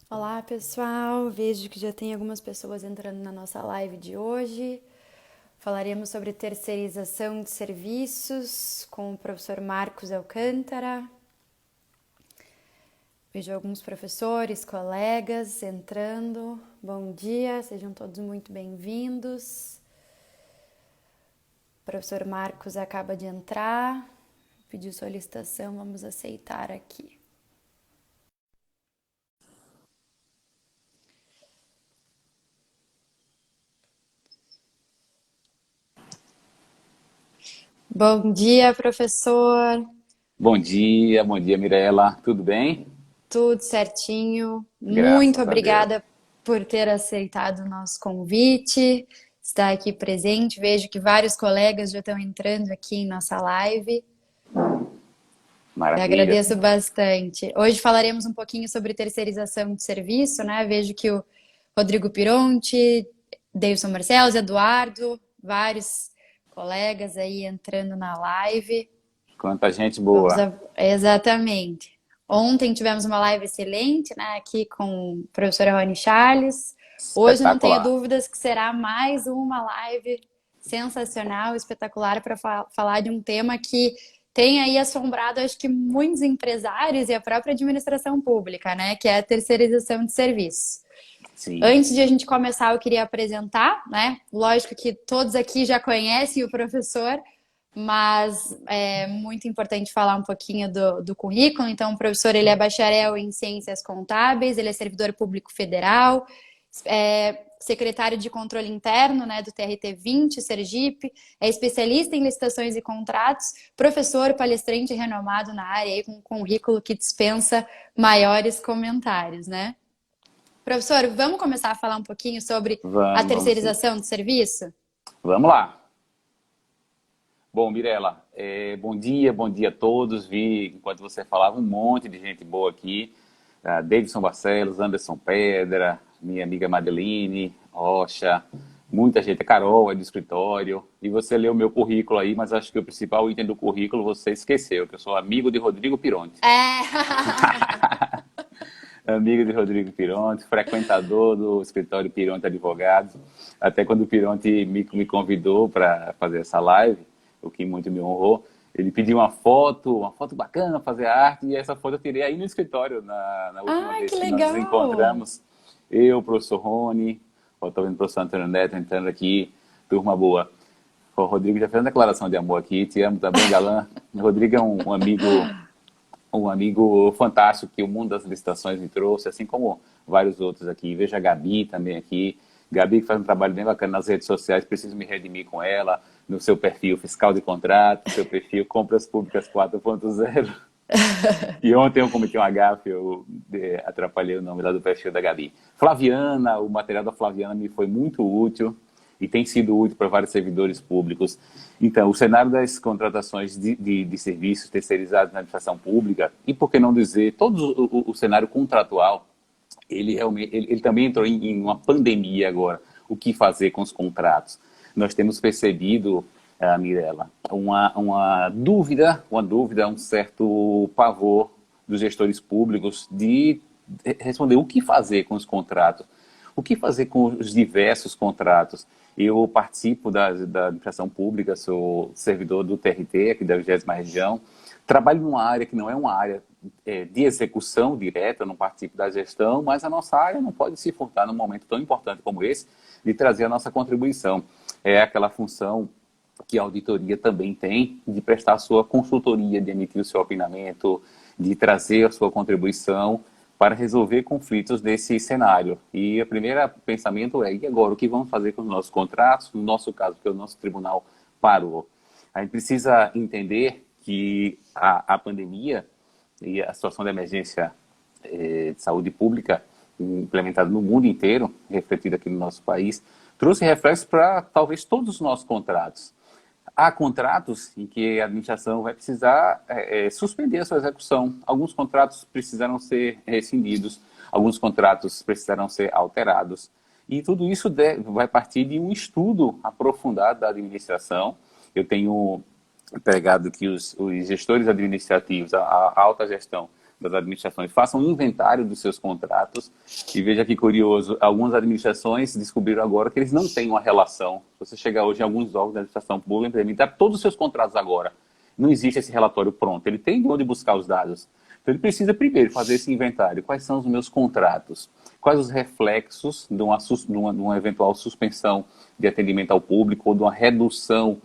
Olá, pessoal. Vejo que já tem algumas pessoas entrando na nossa live de hoje. Falaremos sobre terceirização de serviços com o professor Marcos Alcântara. Vejo alguns professores, colegas entrando. Bom dia, sejam todos muito bem-vindos. O professor Marcos acaba de entrar, pediu solicitação, vamos aceitar aqui. Bom dia, professor. Bom dia, Mirela. Tudo bem? Tudo certinho. Muito Graças a Deus. obrigada por ter aceitado o nosso convite, estar aqui presente. Vejo que vários colegas já estão entrando aqui em nossa live. Eu Maravilha. agradeço bastante. Hoje falaremos um pouquinho sobre terceirização de serviço, né? Vejo que o Rodrigo Pironti, Deilson Marcelos, Eduardo, vários colegas aí entrando na live. Quanta gente boa. Exatamente. Ontem tivemos uma live excelente, né, aqui com o professor Rony Charles. Hoje não tenho Espetacular. dúvidas que será mais uma live sensacional, espetacular para falar de um tema que tem aí assombrado, acho que muitos empresários e a própria administração pública, né, que é a terceirização de serviços. Sim. Antes de a gente começar, eu queria apresentar, né? Lógico que todos aqui já conhecem o professor, mas é muito importante falar um pouquinho do currículo. Então, o professor ele é bacharel em Ciências Contábeis, ele é servidor público federal, é secretário de Controle Interno, né, do TRT 20, Sergipe, é especialista em licitações e contratos, professor, palestrante renomado na área, aí, com um currículo que dispensa maiores comentários, né? Professor, vamos começar a falar um pouquinho sobre a Vamos sim. terceirização de serviço? Vamos lá. Bom, Mirela, bom dia a todos. Vi, enquanto você falava, um monte de gente boa aqui. Davidson Barcelos, Anderson Pedra, minha amiga Madeline, Rocha, muita gente. A Carol é do escritório. E você leu meu currículo aí, mas acho que o principal item do currículo você esqueceu, que eu sou amigo de Rodrigo Pironti. É. Amigo de Rodrigo Pironte, frequentador do escritório Pironte Advogados. Até quando o Pironte me convidou para fazer essa live, o que muito me honrou, ele pediu uma foto bacana, fazer arte, e essa foto eu tirei aí no escritório, na última Ai, que vez que nós nos legal! encontramos. Eu, o professor Rony, estou vendo o professor Antônio Neto entrando aqui, turma boa. O Rodrigo já fez uma declaração de amor aqui, te amo também, galã. O Rodrigo é um amigo fantástico que o mundo das licitações me trouxe, assim como vários outros aqui. Veja a Gabi também aqui. Gabi que faz um trabalho bem bacana nas redes sociais, preciso me redimir com ela, no seu perfil fiscal de contrato, seu perfil compras públicas 4.0. E ontem eu cometi um gafe, atrapalhei o nome lá do perfil da Gabi. Flaviana, o material da Flaviana me foi muito útil e tem sido útil para vários servidores públicos. Então, o cenário das contratações de serviços terceirizados na administração pública, e por que não dizer, todo o cenário contratual, ele também entrou em uma pandemia agora. O que fazer com os contratos? Nós temos percebido, Mirella, uma dúvida, um certo pavor dos gestores públicos de responder o que fazer com os contratos. O que fazer com os diversos contratos? Eu participo da administração pública, sou servidor do TRT, aqui da 20ª região, trabalho numa área que não é uma área de execução direta, não participo da gestão, mas a nossa área não pode se furtar num momento tão importante como esse de trazer a nossa contribuição. É aquela função que a auditoria também tem de prestar a sua consultoria, de emitir o seu opinamento, de trazer a sua contribuição para resolver conflitos desse cenário. E o primeiro pensamento é, e agora, o que vamos fazer com os nossos contratos? No nosso caso, porque o nosso tribunal parou. A gente precisa entender que a pandemia e a situação de emergência de saúde pública implementada no mundo inteiro, refletida aqui no nosso país, trouxe reflexos para talvez todos os nossos contratos. Há contratos em que a administração vai precisar suspender a sua execução. Alguns contratos precisaram ser rescindidos, alguns contratos precisaram ser alterados. E tudo isso vai partir de um estudo aprofundado da administração. Eu tenho pregado que os gestores administrativos, a alta gestão, das administrações façam um inventário dos seus contratos e veja que curioso, algumas administrações descobriram agora que eles não têm uma relação. Se você chegar hoje em alguns órgãos da administração pública, implementar todos os seus contratos agora. Não existe esse relatório pronto, ele tem de onde buscar os dados. Então ele precisa primeiro fazer esse inventário. Quais são os meus contratos? Quais os reflexos de uma eventual suspensão de atendimento ao público ou de uma redução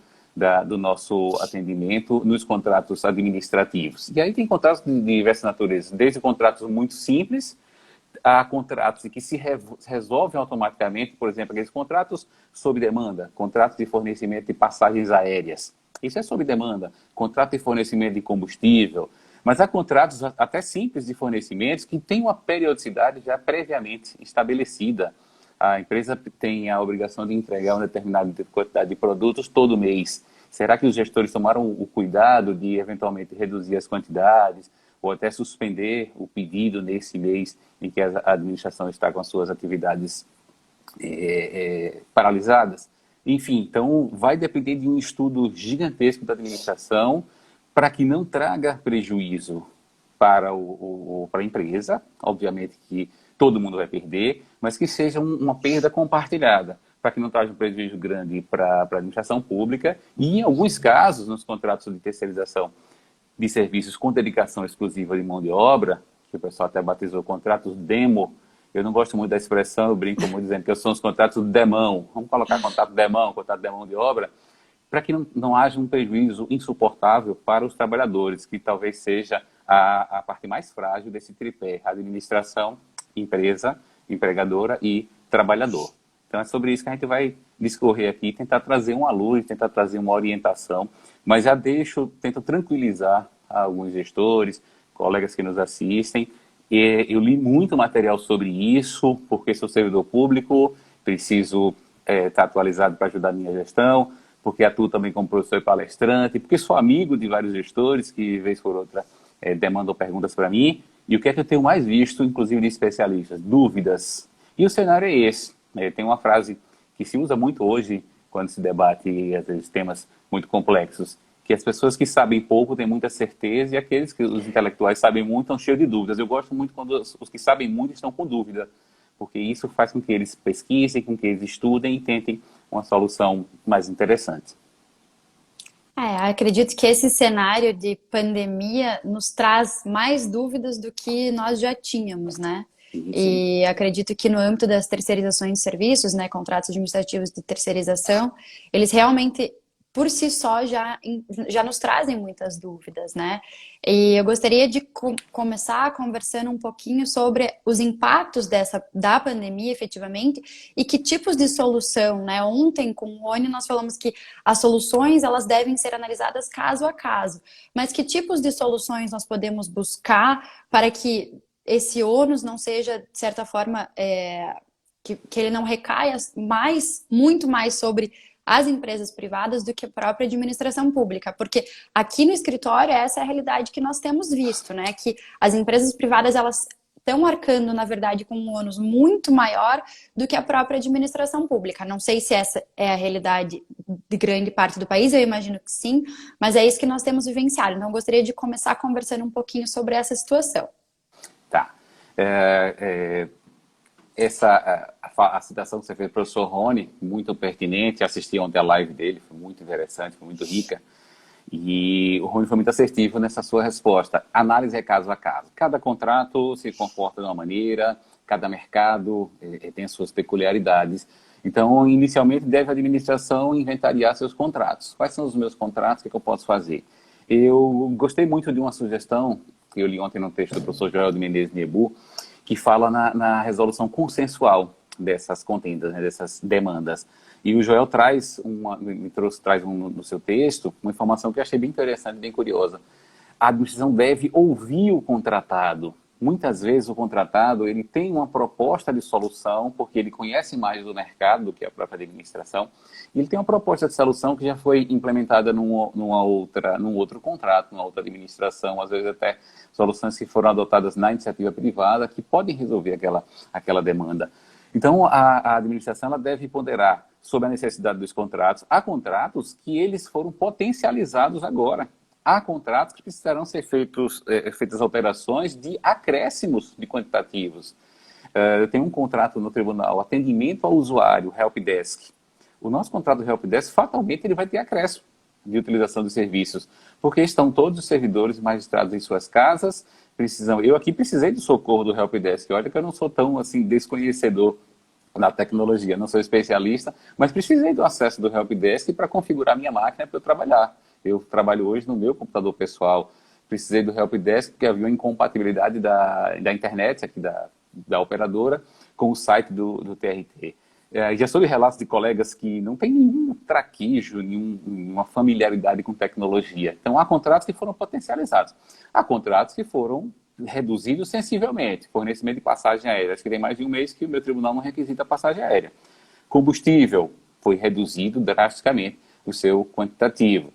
do nosso atendimento nos contratos administrativos. E aí tem contratos de diversas naturezas, desde contratos muito simples a contratos que se resolvem automaticamente, por exemplo, aqueles contratos sob demanda, contratos de fornecimento de passagens aéreas. Isso é sob demanda, contrato de fornecimento de combustível, mas há contratos até simples de fornecimentos que têm uma periodicidade já previamente estabelecida. A empresa tem a obrigação de entregar uma determinada quantidade de produtos todo mês. Será que os gestores tomaram o cuidado de, eventualmente, reduzir as quantidades ou até suspender o pedido nesse mês em que a administração está com as suas atividades paralisadas? Enfim, então vai depender de um estudo gigantesco da administração para que não traga prejuízo para a empresa, obviamente que todo mundo vai perder, mas que seja uma perda compartilhada, para que não traja um prejuízo grande para a administração pública e, em alguns casos, nos contratos de terceirização de serviços com dedicação exclusiva de mão de obra, que o pessoal até batizou contratos demo, eu não gosto muito da expressão, eu brinco muito dizendo que são os contratos demão, vamos colocar contrato de mão de obra, para que não haja um prejuízo insuportável para os trabalhadores, que talvez seja a parte mais frágil desse tripé, administração, empresa, empregadora e trabalhador. Então é sobre isso que a gente vai discorrer aqui, tentar trazer uma luz, tentar trazer uma orientação, mas já tento tranquilizar alguns gestores, colegas que nos assistem. Eu li muito material sobre isso, porque sou servidor público, preciso estar atualizado para ajudar a minha gestão, porque atuo também como professor e palestrante, porque sou amigo de vários gestores que, vez por outra, demandam perguntas para mim. E o que é que eu tenho mais visto, inclusive de especialistas? Dúvidas. E o cenário é esse. Tem uma frase que se usa muito hoje, quando se debate, às vezes, temas muito complexos, que as pessoas que sabem pouco têm muita certeza e aqueles que os intelectuais sabem muito estão cheios de dúvidas. Eu gosto muito quando os que sabem muito estão com dúvida, porque isso faz com que eles pesquisem, com que eles estudem e tentem uma solução mais interessante. Acredito que esse cenário de pandemia nos traz mais dúvidas do que nós já tínhamos, né? Sim. E acredito que no âmbito das terceirizações de serviços, né, contratos administrativos de terceirização, eles realmente, por si só, já nos trazem muitas dúvidas, né? E eu gostaria de começar conversando um pouquinho sobre os impactos da pandemia, efetivamente, e que tipos de solução, né? Ontem, com o Rony, nós falamos que as soluções, elas devem ser analisadas caso a caso, mas que tipos de soluções nós podemos buscar para que esse ônus não seja, de certa forma, que ele não recaia muito mais sobre as empresas privadas do que a própria administração pública, porque aqui no escritório essa é a realidade que nós temos visto, né? Que as empresas privadas, elas estão arcando, na verdade, com um ônus muito maior do que a própria administração pública. Não sei se essa é a realidade de grande parte do país, eu imagino que sim, mas é isso que nós temos vivenciado. Então, eu gostaria de começar conversando um pouquinho sobre essa situação. Tá. A citação que você fez do professor Rony, muito pertinente, assisti ontem a live dele, foi muito interessante, foi muito rica, e o Rony foi muito assertivo nessa sua resposta. Análise é caso a caso. Cada contrato se comporta de uma maneira, cada mercado tem as suas peculiaridades. Então, inicialmente, deve a administração inventariar seus contratos. Quais são os meus contratos? O que eu posso fazer? Eu gostei muito de uma sugestão que eu li ontem no texto do professor Joel de Menezes Niebu, que fala na resolução consensual dessas contendas, né, dessas demandas. E o Joel traz no seu texto uma informação que eu achei bem interessante, bem curiosa. A administração deve ouvir o contratado. Muitas vezes o contratado ele tem uma proposta de solução, porque ele conhece mais do mercado do que a própria administração, e ele tem uma proposta de solução que já foi implementada num outro contrato, numa outra administração, às vezes até soluções que foram adotadas na iniciativa privada, que podem resolver aquela demanda. Então, a administração ela deve ponderar sobre a necessidade dos contratos. Há contratos que eles foram potencializados agora, há contratos que precisarão ser feitas alterações de acréscimos de quantitativos. Eu tenho um contrato no tribunal, atendimento ao usuário, helpdesk. O nosso contrato do helpdesk, fatalmente, ele vai ter acréscimo de utilização de serviços, porque estão todos os servidores magistrados em suas casas, eu aqui precisei do socorro do helpdesk. Olha que eu não sou tão assim desconhecedor na tecnologia, não sou especialista, mas precisei do acesso do helpdesk para configurar minha máquina para eu trabalhar. Eu trabalho hoje no meu computador pessoal, precisei do helpdesk porque havia uma incompatibilidade da internet aqui da operadora com o site do TRT. Já soube relatos de colegas que não têm nenhum traquejo, nenhuma familiaridade com tecnologia. Então, há contratos que foram potencializados. Há contratos que foram reduzidos sensivelmente. Fornecimento de passagem aérea. Acho que tem mais de um mês que o meu tribunal não requisita passagem aérea. Combustível. Foi reduzido drasticamente o seu quantitativo.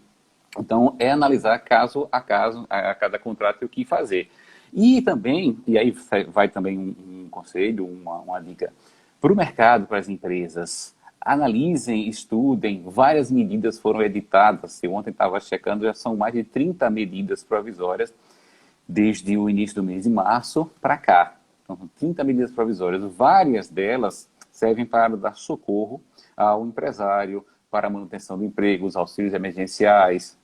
Então, é analisar caso a caso, a cada contrato, o que fazer. E também, e aí vai também um conselho, uma dica para o mercado, para as empresas, analisem, estudem, várias medidas foram editadas. Eu ontem estava checando, já são mais de 30 medidas provisórias desde o início do mês de março para cá. Então, 30 medidas provisórias, várias delas servem para dar socorro ao empresário, para a manutenção do emprego, os auxílios emergenciais,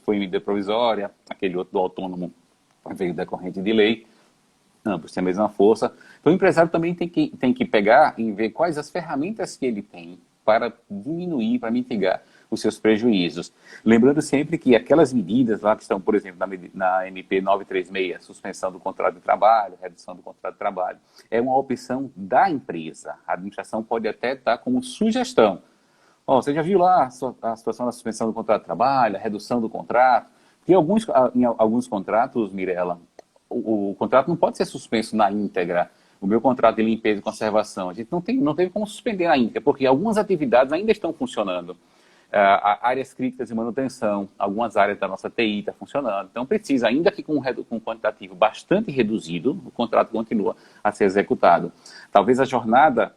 foi medida provisória, aquele outro do autônomo veio decorrente de lei, ambos têm a mesma força. Então, o empresário também tem que pegar e ver quais as ferramentas que ele tem para diminuir, para mitigar os seus prejuízos. Lembrando sempre que aquelas medidas lá que estão, por exemplo, na MP 936, suspensão do contrato de trabalho, redução do contrato de trabalho, é uma opção da empresa. A administração pode até dar como sugestão. Você já viu lá a situação da suspensão do contrato de trabalho, a redução do contrato? Porque em alguns contratos, Mirella, o contrato não pode ser suspenso na íntegra. O meu contrato de limpeza e conservação, a gente não teve como suspender na íntegra, porque algumas atividades ainda estão funcionando. Áreas críticas de manutenção, algumas áreas da nossa TI estão funcionando. Então, precisa, ainda que com um quantitativo bastante reduzido, o contrato continua a ser executado. Talvez a jornada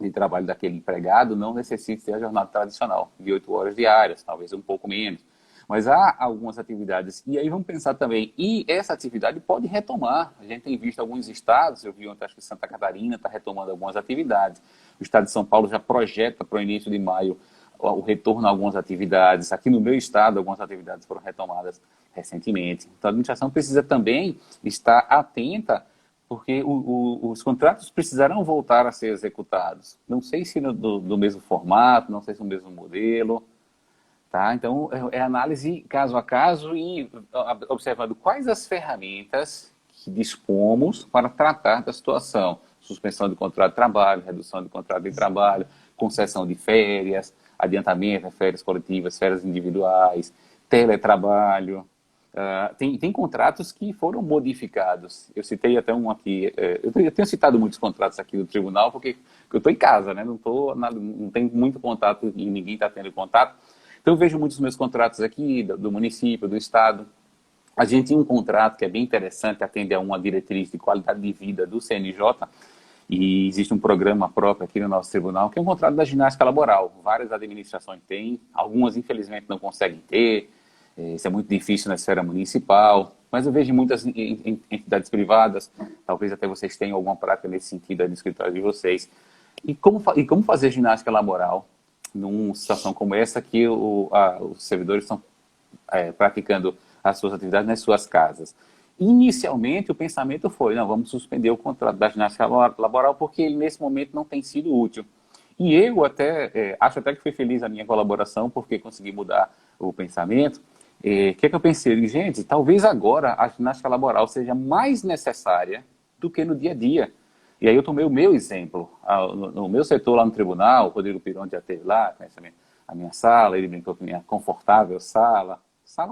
de trabalho daquele empregado não necessite ser a jornada tradicional, de 8 horas diárias, talvez um pouco menos. Mas há algumas atividades, e aí vamos pensar também, e essa atividade pode retomar. A gente tem visto alguns estados, eu vi ontem, acho que Santa Catarina está retomando algumas atividades. O estado de São Paulo já projeta para o início de maio o retorno a algumas atividades. Aqui no meu estado, algumas atividades foram retomadas recentemente. Então, a administração precisa também estar atenta, porque os contratos precisarão voltar a ser executados. Não sei se do mesmo formato, não sei se no mesmo modelo. Tá? Então, é análise caso a caso e observando quais as ferramentas que dispomos para tratar da situação. Suspensão de contrato de trabalho, redução de contrato de trabalho, concessão de férias, adiantamento de férias coletivas, férias individuais, teletrabalho. Tem contratos que foram modificados. Eu citei até um aqui. Eu tenho citado muitos contratos aqui do tribunal porque eu estou em casa, né? Não tenho muito contato e ninguém está tendo contato. Então, eu vejo muitos dos meus contratos aqui, do município, do estado. A gente tem um contrato que é bem interessante, atende a uma diretriz de qualidade de vida do CNJ, e existe um programa próprio aqui no nosso tribunal, que é um contrato da ginástica laboral. Várias administrações têm, algumas, infelizmente, não conseguem ter. Isso é muito difícil na esfera municipal, mas eu vejo muitas entidades privadas, talvez até vocês tenham alguma prática nesse sentido aí no escritório de vocês. E como fazer ginástica laboral numa situação como essa, que os servidores estão praticando as suas atividades nas suas casas? Inicialmente, o pensamento foi, não, vamos suspender o contrato da ginástica laboral porque ele, nesse momento, não tem sido útil. E eu acho até que foi feliz a minha colaboração, porque consegui mudar o pensamento. O que eu pensei? Gente, talvez agora a ginástica laboral seja mais necessária do que no dia a dia. E aí eu tomei o meu exemplo. No meu setor lá no tribunal, o Rodrigo Piron já esteve lá, conhece a minha sala, ele brincou com a minha confortável sala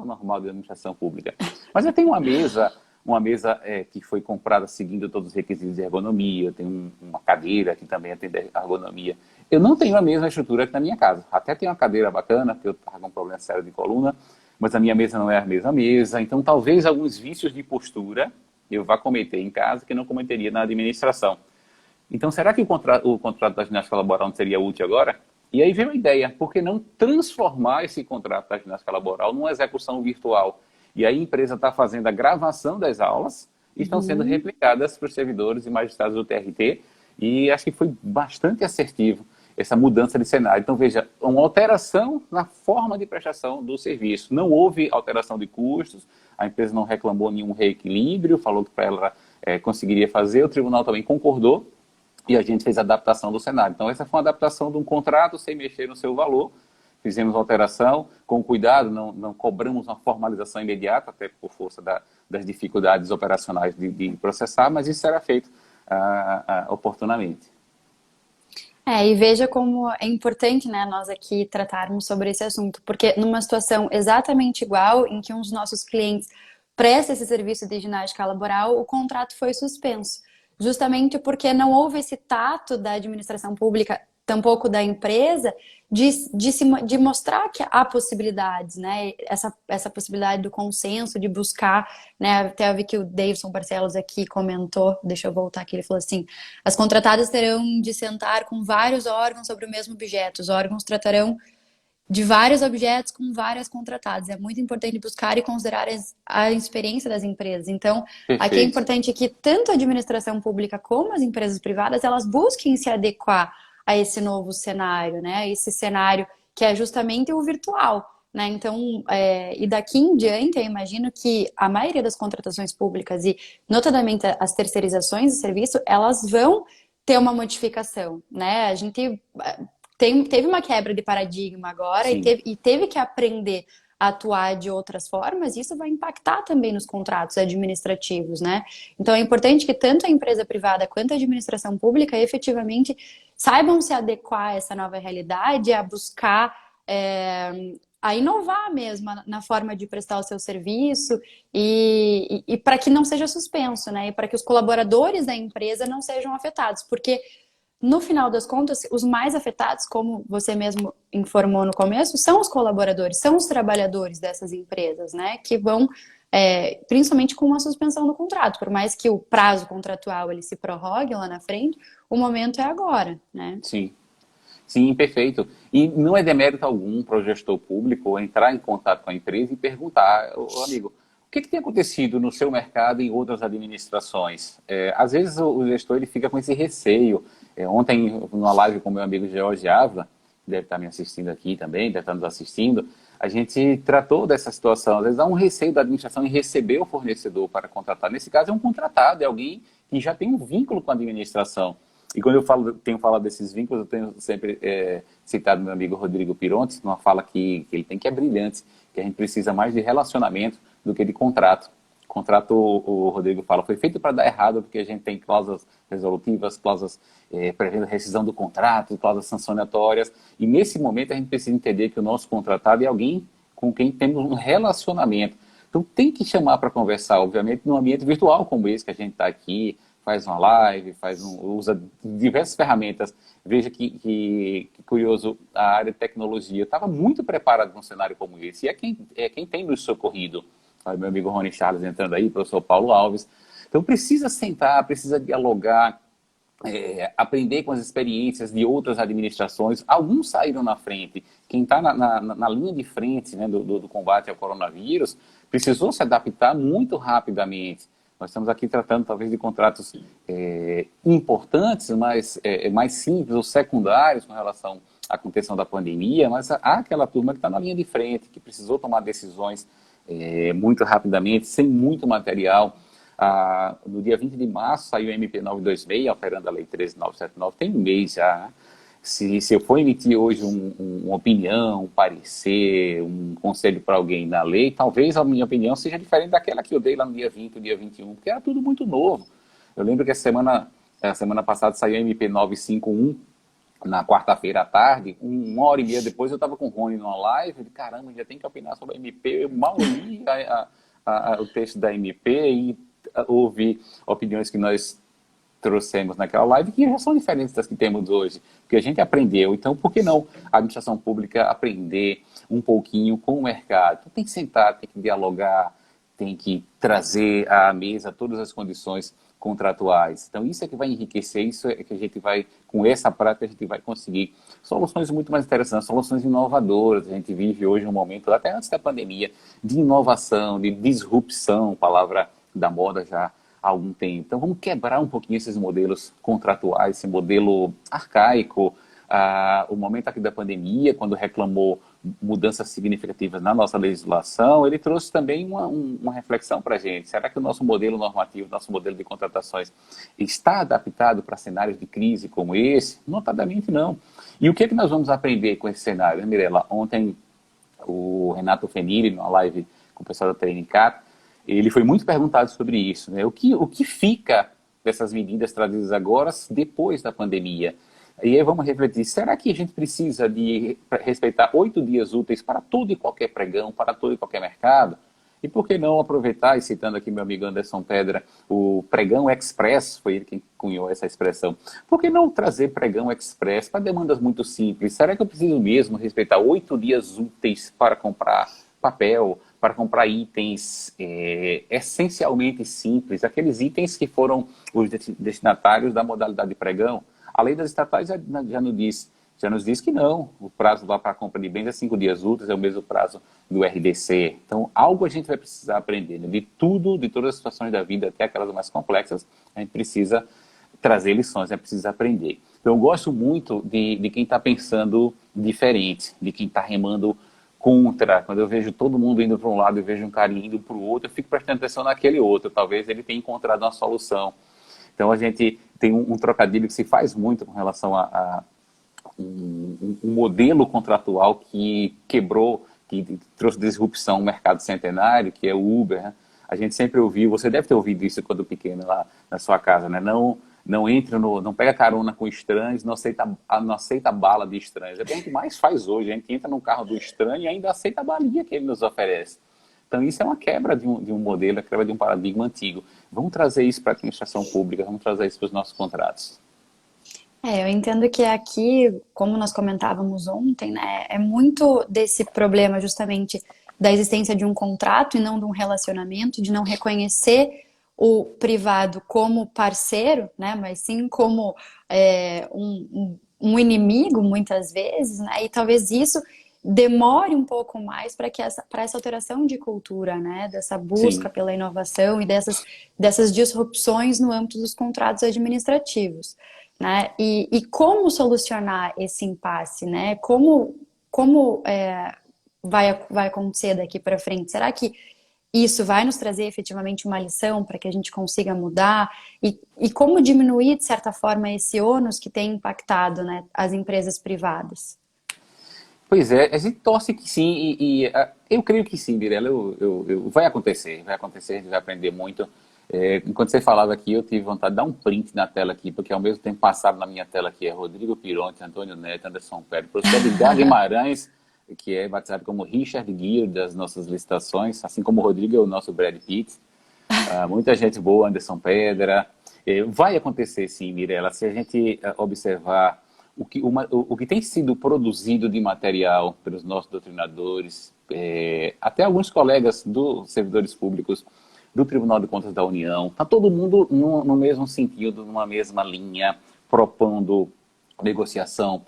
normal de administração pública. Mas eu tenho uma mesa que foi comprada seguindo todos os requisitos de ergonomia, tem uma cadeira que também atende a ergonomia. Eu não tenho a mesma estrutura que na minha casa. Até tenho uma cadeira bacana, porque eu estava com um problema sério de coluna, mas a minha mesa não é a mesma mesa. Então, talvez alguns vícios de postura eu vá cometer em casa que não cometeria na administração. Então, será que o contrato da ginástica laboral não seria útil agora? E aí veio a ideia, por que não transformar esse contrato da ginástica laboral numa execução virtual? E aí a empresa está fazendo a gravação das aulas e estão sendo Uhum. replicadas para os servidores e magistrados do TRT, e acho que foi bastante assertivo essa mudança de cenário. Então, veja, uma alteração na forma de prestação do serviço. Não houve alteração de custos, a empresa não reclamou nenhum reequilíbrio, falou que para ela conseguiria fazer, o tribunal também concordou, e a gente fez a adaptação do cenário. Então, essa foi uma adaptação de um contrato sem mexer no seu valor. Fizemos alteração com cuidado, não cobramos uma formalização imediata, até por força das dificuldades operacionais de processar, mas isso será feito oportunamente. E veja como é importante, né, nós aqui tratarmos sobre esse assunto, porque numa situação exatamente igual, em que um dos nossos clientes presta esse serviço de ginástica laboral, o contrato foi suspenso, justamente porque não houve esse tato da administração pública, tampouco da empresa, de mostrar que há possibilidades, né, essa possibilidade do consenso, de buscar, né, até eu vi que o Davidson Barcelos aqui comentou, deixa eu voltar aqui, ele falou assim: as contratadas terão de sentar com vários órgãos sobre o mesmo objeto. Os órgãos tratarão de vários objetos com várias contratadas. É muito importante buscar e considerar a experiência das empresas. Então, aqui é Perfeito. importante que tanto a administração pública como as empresas privadas, elas busquem se adequar a esse novo cenário, né? Esse cenário que é justamente o virtual. Né? Então, e daqui em diante, eu imagino que a maioria das contratações públicas e, notadamente, as terceirizações de serviço, elas vão ter uma modificação, né? A gente teve uma quebra de paradigma agora Sim. e teve que aprender a atuar de outras formas, e isso vai impactar também nos contratos administrativos, né? Então é importante que tanto a empresa privada quanto a administração pública efetivamente saibam se adequar a essa nova realidade, a buscar a inovar mesmo na forma de prestar o seu serviço e para que não seja suspenso, né? E para que os colaboradores da empresa não sejam afetados, porque no final das contas, os mais afetados, como você mesmo informou no começo, são os colaboradores, são os trabalhadores dessas empresas, né? Que vão, principalmente com uma suspensão do contrato, por mais que o prazo contratual ele se prorrogue lá na frente, o momento é agora, né? Sim. Sim, perfeito. E não é demérito algum para o gestor público entrar em contato com a empresa e perguntar: "Ô, amigo, o que tem acontecido no seu mercado e em outras administrações?" Às vezes o gestor ele fica com esse receio. Ontem, numa live com meu amigo George Ávila, que deve estar me assistindo aqui também, deve estar nos assistindo, a gente tratou dessa situação. Às vezes há um receio da administração em receber o fornecedor para contratar. Nesse caso é um contratado, é alguém que já tem um vínculo com a administração. E quando tenho falado desses vínculos, eu tenho sempre citado meu amigo Rodrigo Pirontes, numa fala que ele tem, que é brilhante, que a gente precisa mais de relacionamento do que de contrato. Contrato, o Rodrigo fala, foi feito para dar errado, porque a gente tem cláusulas resolutivas, cláusulas prevendo rescisão do contrato, cláusulas sancionatórias, e nesse momento a gente precisa entender que o nosso contratado é alguém com quem temos um relacionamento. Então tem que chamar para conversar, obviamente, num ambiente virtual como esse que a gente está aqui, faz uma live, usa diversas ferramentas. Veja que curioso, a área de tecnologia estava muito preparada para um cenário como esse. E quem tem nos socorrido. Olha, meu amigo Rony Charles entrando aí, professor Paulo Alves. Então precisa sentar, precisa dialogar, aprender com as experiências de outras administrações. Alguns saíram na frente. Quem está na linha de frente, né, do combate ao coronavírus precisou se adaptar muito rapidamente. Nós estamos aqui tratando talvez de contratos importantes, mas mais simples ou secundários com relação à contenção da pandemia, mas há aquela turma que está na linha de frente, que precisou tomar decisões muito rapidamente, sem muito material. No dia 20 de março saiu o MP 926, alterando a Lei 13.979, tem um mês já. Se eu for emitir hoje uma opinião, um parecer, um conselho para alguém na lei, talvez a minha opinião seja diferente daquela que eu dei lá no dia 20, no dia 21, porque era tudo muito novo. Eu lembro que a semana passada saiu a MP 951, na quarta-feira à tarde, 1h30 depois eu estava com o Rony numa live, de caramba, já tem que opinar sobre a MP, eu mal li o texto da MP e ouvi opiniões que nós trouxemos naquela live, que já são diferentes das que temos hoje, porque a gente aprendeu. Então, por que não a administração pública aprender um pouquinho com o mercado? Então, tem que sentar, tem que dialogar, tem que trazer à mesa todas as condições contratuais. Então, isso é que vai enriquecer, isso é que a gente vai, com essa prática, a gente vai conseguir soluções muito mais interessantes, soluções inovadoras. A gente vive hoje um momento, até antes da pandemia, de inovação, de disrupção, palavra da moda já há algum tempo. Então, vamos quebrar um pouquinho esses modelos contratuais, esse modelo arcaico. O momento aqui da pandemia, quando reclamou mudanças significativas na nossa legislação, ele trouxe também uma reflexão para a gente. Será que o nosso modelo normativo, nosso modelo de contratações está adaptado para cenários de crise como esse? Notadamente não. E o que é que nós vamos aprender com esse cenário, né, Mirela? Ontem, o Renato Fenili, numa live com o pessoal da Training Cap, ele foi muito perguntado sobre isso, né? O que fica dessas medidas trazidas agora depois da pandemia? E aí vamos refletir, será que a gente precisa de respeitar 8 dias úteis para todo e qualquer pregão, para todo e qualquer mercado? E por que não aproveitar, e citando aqui meu amigo Anderson Pedra, o pregão express, foi ele quem cunhou essa expressão, por que não trazer pregão express para demandas muito simples? Será que eu preciso mesmo respeitar 8 dias úteis para comprar papel, para comprar itens essencialmente simples, aqueles itens que foram os destinatários da modalidade de pregão? A lei das estatais já nos diz que não. O prazo lá para a compra de bens é 5 dias úteis, é o mesmo prazo do RDC. Então, algo a gente vai precisar aprender. Né? De tudo, de todas as situações da vida, até aquelas mais complexas, a gente precisa trazer lições, precisa aprender. Então, eu gosto muito de quem está pensando diferente, de quem está remando contra. Quando eu vejo todo mundo indo para um lado e vejo um cara indo para o outro, eu fico prestando atenção naquele outro. Talvez ele tenha encontrado uma solução. Então, a gente tem um trocadilho que se faz muito com relação a um modelo contratual que quebrou, que trouxe disrupção no mercado centenário, que é o Uber. Né? A gente sempre ouviu, você deve ter ouvido isso quando pequeno lá na sua casa, né? Não pega carona com estranhos, não aceita bala de estranhos. É bem o que mais faz hoje, a gente entra no carro do estranho e ainda aceita a balinha que ele nos oferece. Então, isso é uma quebra de um modelo, a quebra de um paradigma antigo. Vamos trazer isso para a administração pública, vamos trazer isso para os nossos contratos. Eu entendo que aqui, como nós comentávamos ontem, né, é muito desse problema justamente da existência de um contrato e não de um relacionamento, de não reconhecer o privado como parceiro, né, mas sim como um inimigo, muitas vezes, né, e talvez isso demore um pouco mais para essa alteração de cultura, né, dessa busca Sim. pela inovação e dessas disrupções no âmbito dos contratos administrativos. Né? E como solucionar esse impasse, né? Como vai acontecer daqui para frente? Será que isso vai nos trazer efetivamente uma lição para que a gente consiga mudar? E como diminuir, de certa forma, esse ônus que tem impactado, né, as empresas privadas? Pois é, a gente torce que sim, eu creio que sim, Mirella, vai acontecer, a gente vai aprender muito. Enquanto você falava aqui, eu tive vontade de dar um print na tela aqui, porque ao mesmo tempo passado na minha tela aqui é Rodrigo Pironte, Antônio Neto, Anderson Pedro, professor Edgar Guimarães, que é batizado como Richard Gere das nossas licitações, assim como o Rodrigo é o nosso Brad Pitt. Muita gente boa, Anderson Pedra. Vai acontecer sim, Mirella, se a gente observar o que tem sido produzido de material pelos nossos doutrinadores, até alguns colegas dos servidores públicos, do Tribunal de Contas da União, está todo mundo no mesmo sentido, numa mesma linha, propondo negociação,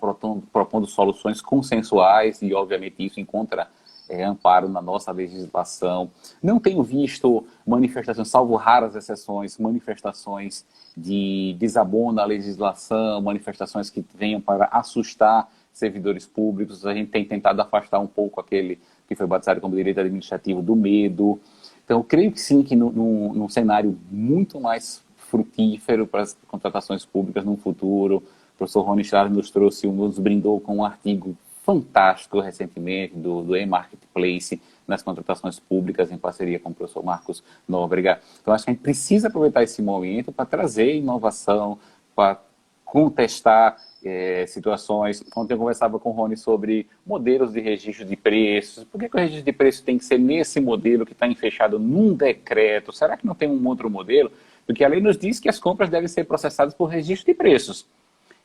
propondo soluções consensuais e, obviamente, isso encontra amparo na nossa legislação. Não tenho visto manifestações, salvo raras exceções, manifestações de desabono à legislação, manifestações que venham para assustar servidores públicos. A gente tem tentado afastar um pouco aquele que foi batizado como direito administrativo do medo. Então, eu creio que sim, que num cenário muito mais frutífero para as contratações públicas no futuro, o professor Rony Charles nos brindou com um artigo fantástico recentemente do e-marketplace nas contratações públicas em parceria com o professor Marcos Nóbrega. Então, acho que a gente precisa aproveitar esse momento para trazer inovação, para contestar situações. Ontem eu conversava com o Rony sobre modelos de registro de preços. Por que o registro de preços tem que ser nesse modelo que está fechado num decreto? Será que não tem um outro modelo? Porque a lei nos diz que as compras devem ser processadas por registro de preços.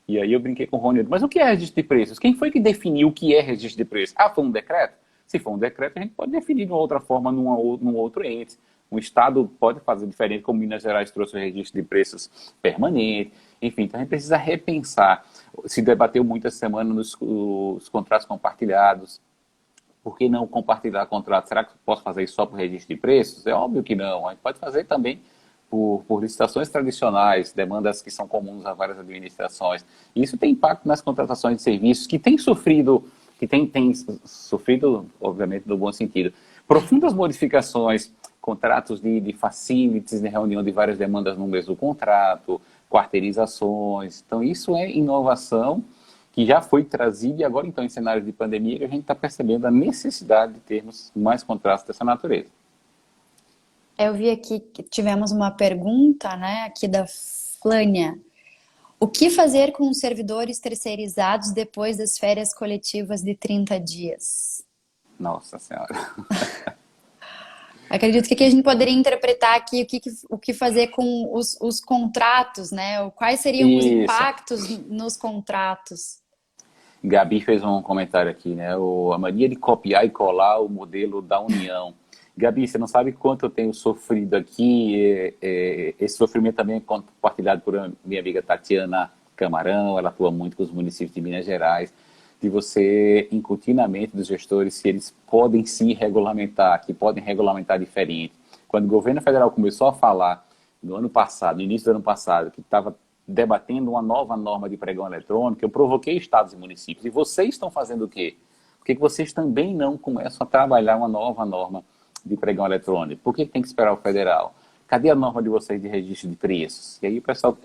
E aí eu brinquei com o Rony, mas o que é registro de preços? Quem foi que definiu o que é registro de preços? Foi um decreto? Se for um decreto, a gente pode definir de uma outra forma num outro ente. Um estado pode fazer diferente, como Minas Gerais trouxe o registro de preços permanente. Enfim, então a gente precisa repensar. Se debateu muito essa semana os contratos compartilhados. Por que não compartilhar contrato? Será que eu posso fazer isso só por registro de preços? É óbvio que não. A gente pode fazer também por licitações tradicionais, demandas que são comuns a várias administrações. E isso tem impacto nas contratações de serviços, que tem sofrido, obviamente, no bom sentido, profundas modificações, contratos de facilities, de reunião de várias demandas no mesmo contrato, quarteirizações. Então, isso é inovação que já foi trazida e agora, então, em cenário de pandemia, a gente está percebendo a necessidade de termos mais contratos dessa natureza. Eu vi aqui que tivemos uma pergunta, né, aqui da Flânia. O que fazer com os servidores terceirizados depois das férias coletivas de 30 dias? Nossa Senhora. Acredito que aqui a gente poderia interpretar aqui o que fazer com os contratos, né? Quais seriam os Isso. impactos nos contratos? Gabi fez um comentário aqui, né? A mania de copiar e colar o modelo da União. Gabi, você não sabe quanto eu tenho sofrido aqui. Esse sofrimento também é compartilhado por minha amiga Tatiana Camarão. Ela atua muito com os municípios de Minas Gerais. De você incutir na mente dos gestores se eles podem sim regulamentar, que podem regulamentar diferente. Quando o governo federal começou a falar no ano passado, no início do ano passado, que estava debatendo uma nova norma de pregão eletrônico, eu provoquei estados e municípios. E vocês estão fazendo o quê? Por que vocês também não começam a trabalhar uma nova norma de pregão eletrônico? Por que tem que esperar o federal? Cadê a norma de vocês de registro de preços? E aí o pessoal,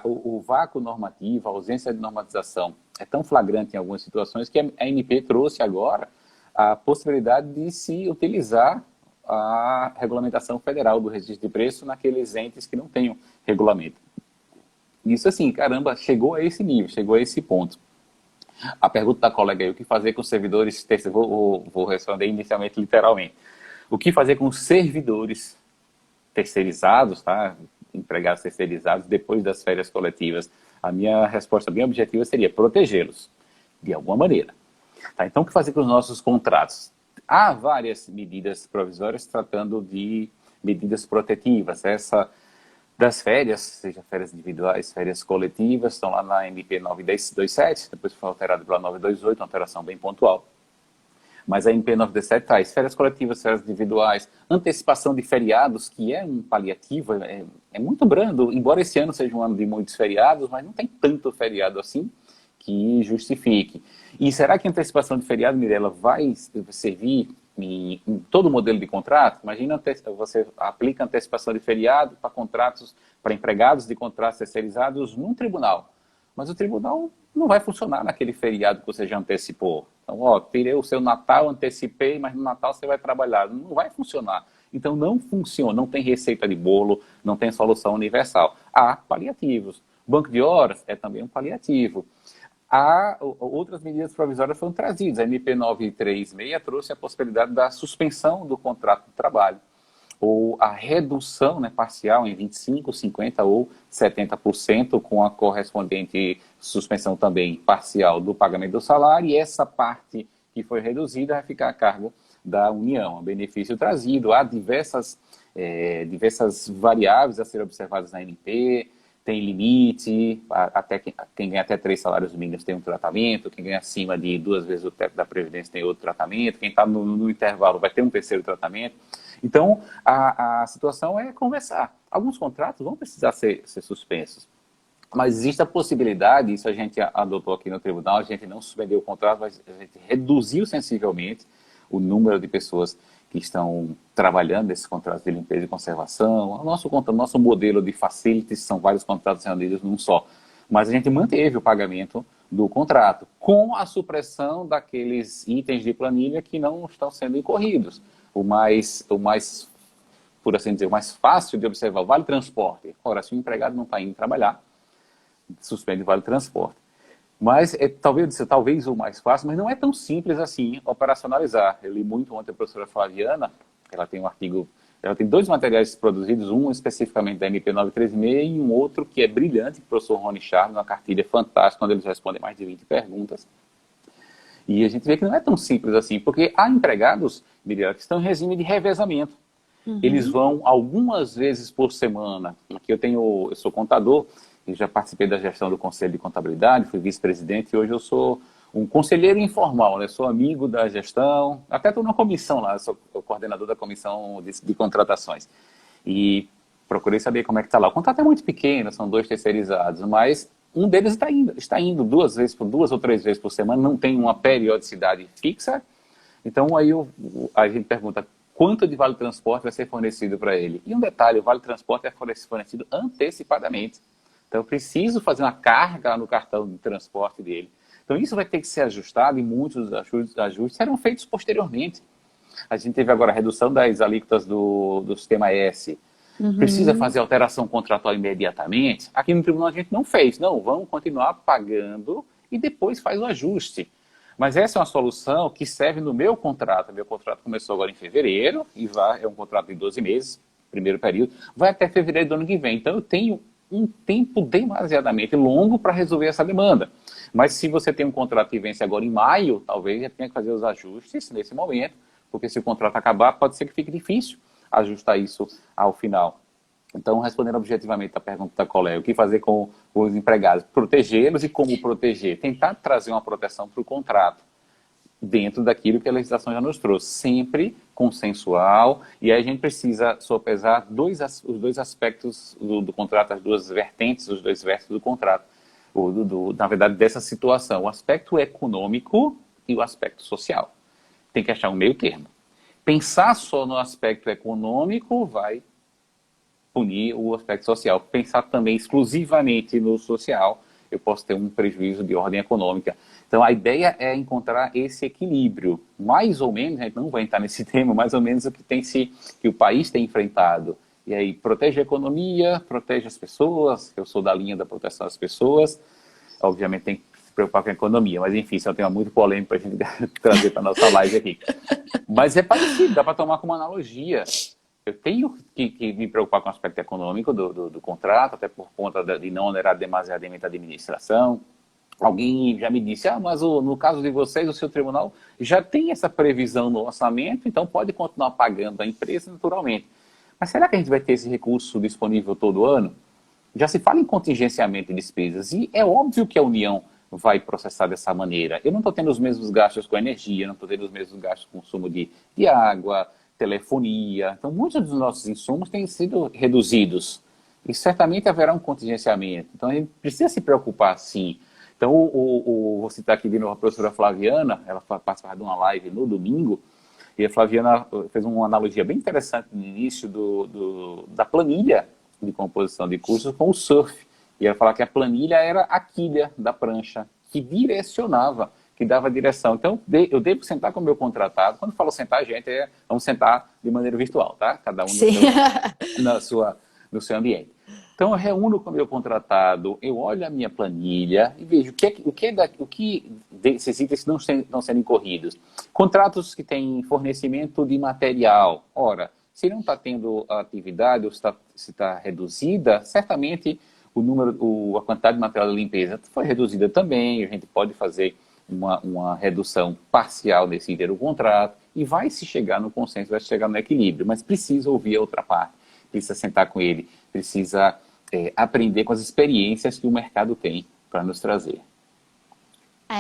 o vácuo normativo, a ausência de normatização é tão flagrante em algumas situações que a ANP trouxe agora a possibilidade de se utilizar a regulamentação federal do registro de preços naqueles entes que não tenham regulamento. Isso assim, caramba, chegou a esse nível, chegou a esse ponto. A pergunta da colega aí, o que fazer com os servidores, vou responder inicialmente literalmente. O que fazer com os servidores terceirizados, tá? Empregados terceirizados depois das férias coletivas? A minha resposta bem objetiva seria protegê-los, de alguma maneira. Tá? Então, o que fazer com os nossos contratos? Há várias medidas provisórias tratando de medidas protetivas. Essa das férias, seja férias individuais, férias coletivas, estão lá na MP 927, depois foi alterado pela 928, uma alteração bem pontual. Mas a MP 927 traz férias coletivas, férias individuais, antecipação de feriados, que é um paliativo, é muito brando, embora esse ano seja um ano de muitos feriados, mas não tem tanto feriado assim que justifique. E será que a antecipação de feriado, Mirella, vai servir em todo o modelo de contrato? Imagina, você aplica antecipação de feriado para contratos, para empregados de contratos terceirizados num tribunal. Mas o tribunal não vai funcionar naquele feriado que você já antecipou. Então, tirei o seu Natal, antecipei, mas no Natal você vai trabalhar. Não vai funcionar. Então, não funciona, não tem receita de bolo, não tem solução universal. Há paliativos. Banco de horas é também um paliativo. Outras medidas provisórias foram trazidas. A MP 936 trouxe a possibilidade da suspensão do contrato de trabalho, ou a redução, né, parcial em 25%, 50% ou 70%, com a correspondente suspensão também parcial do pagamento do salário, e essa parte que foi reduzida vai ficar a cargo da União. O benefício trazido, há diversas variáveis a serem observadas na NP, tem limite, até quem ganha até 3 salários mínimos tem um tratamento, quem ganha acima de 2 vezes o teto da Previdência tem outro tratamento, quem está no intervalo vai ter um terceiro tratamento. Então, a situação é conversar. Alguns contratos vão precisar ser suspensos, mas existe a possibilidade, isso a gente adotou aqui no tribunal, a gente não suspendeu o contrato, mas a gente reduziu sensivelmente o número de pessoas que estão trabalhando nesses contratos de limpeza e conservação. O nosso modelo de facilities são vários contratos reunidos num só. Mas a gente manteve o pagamento do contrato, com a supressão daqueles itens de planilha que não estão sendo incorridos. O mais, por assim dizer, o mais fácil de observar, o vale transporte. Ora, se o empregado não está indo trabalhar, suspende o vale transporte. Mas talvez o mais fácil, mas não é tão simples assim operacionalizar. Eu li muito ontem a professora Flaviana, ela tem um artigo, ela tem 2 materiais produzidos, um especificamente da MP 936 e um outro que é brilhante, o professor Rony Charles, uma cartilha fantástica, onde eles respondem mais de 20 perguntas. E a gente vê que não é tão simples assim, porque há empregados, Miriam, que estão em regime de revezamento. Eles vão algumas vezes por semana. Aqui eu sou contador e já participei da gestão do Conselho de Contabilidade, fui vice-presidente e hoje eu sou um conselheiro informal, né? Sou amigo da gestão, até estou na comissão lá, sou o coordenador da comissão de contratações. E procurei saber como é que está lá. O contrato é muito pequeno, são 2 terceirizados, mas um deles está indo 2 ou 3 vezes por semana, não tem uma periodicidade fixa. Então aí a gente pergunta quanto de vale-transporte vai ser fornecido para ele. E um detalhe, o vale-transporte é fornecido antecipadamente. Então eu preciso fazer uma carga no cartão de transporte dele. Então isso vai ter que ser ajustado e muitos ajustes serão feitos posteriormente. A gente teve agora a redução das alíquotas do sistema S. Precisa fazer alteração contratual imediatamente? Aqui no tribunal a gente não fez. Não, vamos continuar pagando e depois faz o ajuste. Mas essa é uma solução que serve no meu contrato. Meu contrato começou agora em fevereiro e é um contrato de 12 meses, primeiro período, vai até fevereiro do ano que vem. Então eu tenho um tempo demasiadamente longo para resolver essa demanda. Mas se você tem um contrato que vence agora em maio, talvez já tenha que fazer os ajustes nesse momento, porque se o contrato acabar, pode ser que fique difícil ajustar isso ao final. Então, respondendo objetivamente a pergunta da colega, o que fazer com os empregados? Protegê-los e como proteger? Tentar trazer uma proteção para o contrato, dentro daquilo que a legislação já nos trouxe, sempre consensual, e aí a gente precisa sopesar os 2 aspectos do contrato, as 2 vertentes, os 2 versos do contrato, na verdade, dessa situação, o aspecto econômico e o aspecto social. Tem que achar um meio termo. Pensar só no aspecto econômico vai punir o aspecto social. Pensar também exclusivamente no social, eu posso ter um prejuízo de ordem econômica. Então, a ideia é encontrar esse equilíbrio. Mais ou menos, a gente não vai entrar nesse tema, mais ou menos o que o país tem enfrentado. E aí, protege a economia, protege as pessoas, eu sou da linha da proteção das pessoas, obviamente tem que se preocupar com a economia, mas enfim, isso é um tema muito polêmico para a gente trazer para a nossa live aqui. Mas é parecido, dá para tomar como analogia. Eu tenho que me preocupar com o aspecto econômico do contrato, até por conta de não onerar demasiadamente a administração. Alguém já me disse, mas no caso de vocês, o seu tribunal já tem essa previsão no orçamento, então pode continuar pagando a empresa naturalmente. Mas será que a gente vai ter esse recurso disponível todo ano? Já se fala em contingenciamento de despesas e é óbvio que a União vai processar dessa maneira. Eu não estou tendo os mesmos gastos com energia, não estou tendo os mesmos gastos com consumo de água, telefonia. Então, muitos dos nossos insumos têm sido reduzidos. E certamente haverá um contingenciamento. Então, a gente precisa se preocupar, sim. Então, vou citar aqui de novo a professora Flaviana, ela participava de uma live no domingo, e a Flaviana fez uma analogia bem interessante no início da planilha de composição de cursos com o surf. E ela falava que a planilha era a quilha da prancha, que direcionava, que dava direção. Então, eu devo sentar com o meu contratado. Quando falo sentar, gente, vamos sentar de maneira virtual, tá? Cada um no seu ambiente. Então, eu reúno com o meu contratado, eu olho a minha planilha e vejo o que desses itens não estão sendo corridos. Contratos que têm fornecimento de material. Ora, se não está tendo atividade ou se está reduzida, certamente a quantidade de material de limpeza foi reduzida também. A gente pode fazer uma redução parcial nesse inteiro contrato e vai se chegar no consenso, vai se chegar no equilíbrio, mas precisa ouvir a outra parte, precisa sentar com ele, precisa aprender com as experiências que o mercado tem para nos trazer.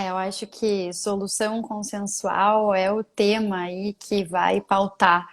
Eu acho que solução consensual é o tema aí que vai pautar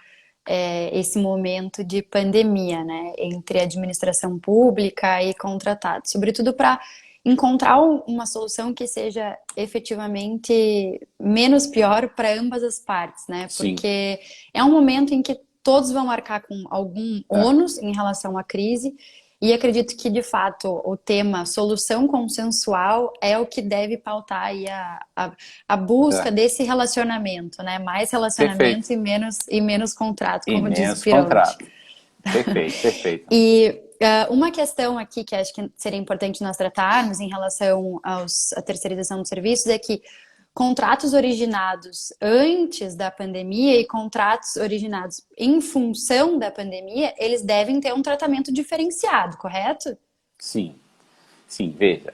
esse momento de pandemia, né, entre administração pública e contratados, sobretudo para encontrar uma solução que seja efetivamente menos pior para ambas as partes, né? Sim. Porque é um momento em que todos vão arcar com algum ônus em relação à crise. E acredito que, de fato, o tema solução consensual é o que deve pautar aí a busca desse relacionamento, né? Mais relacionamento Perfeito. e menos contrato, E como diz menos o Pironte. contrato. Perfeito, perfeito. E uma questão aqui que acho que seria importante nós tratarmos em relação à terceirização dos serviços é que contratos originados antes da pandemia e contratos originados em função da pandemia, eles devem ter um tratamento diferenciado, correto? Sim, sim, veja.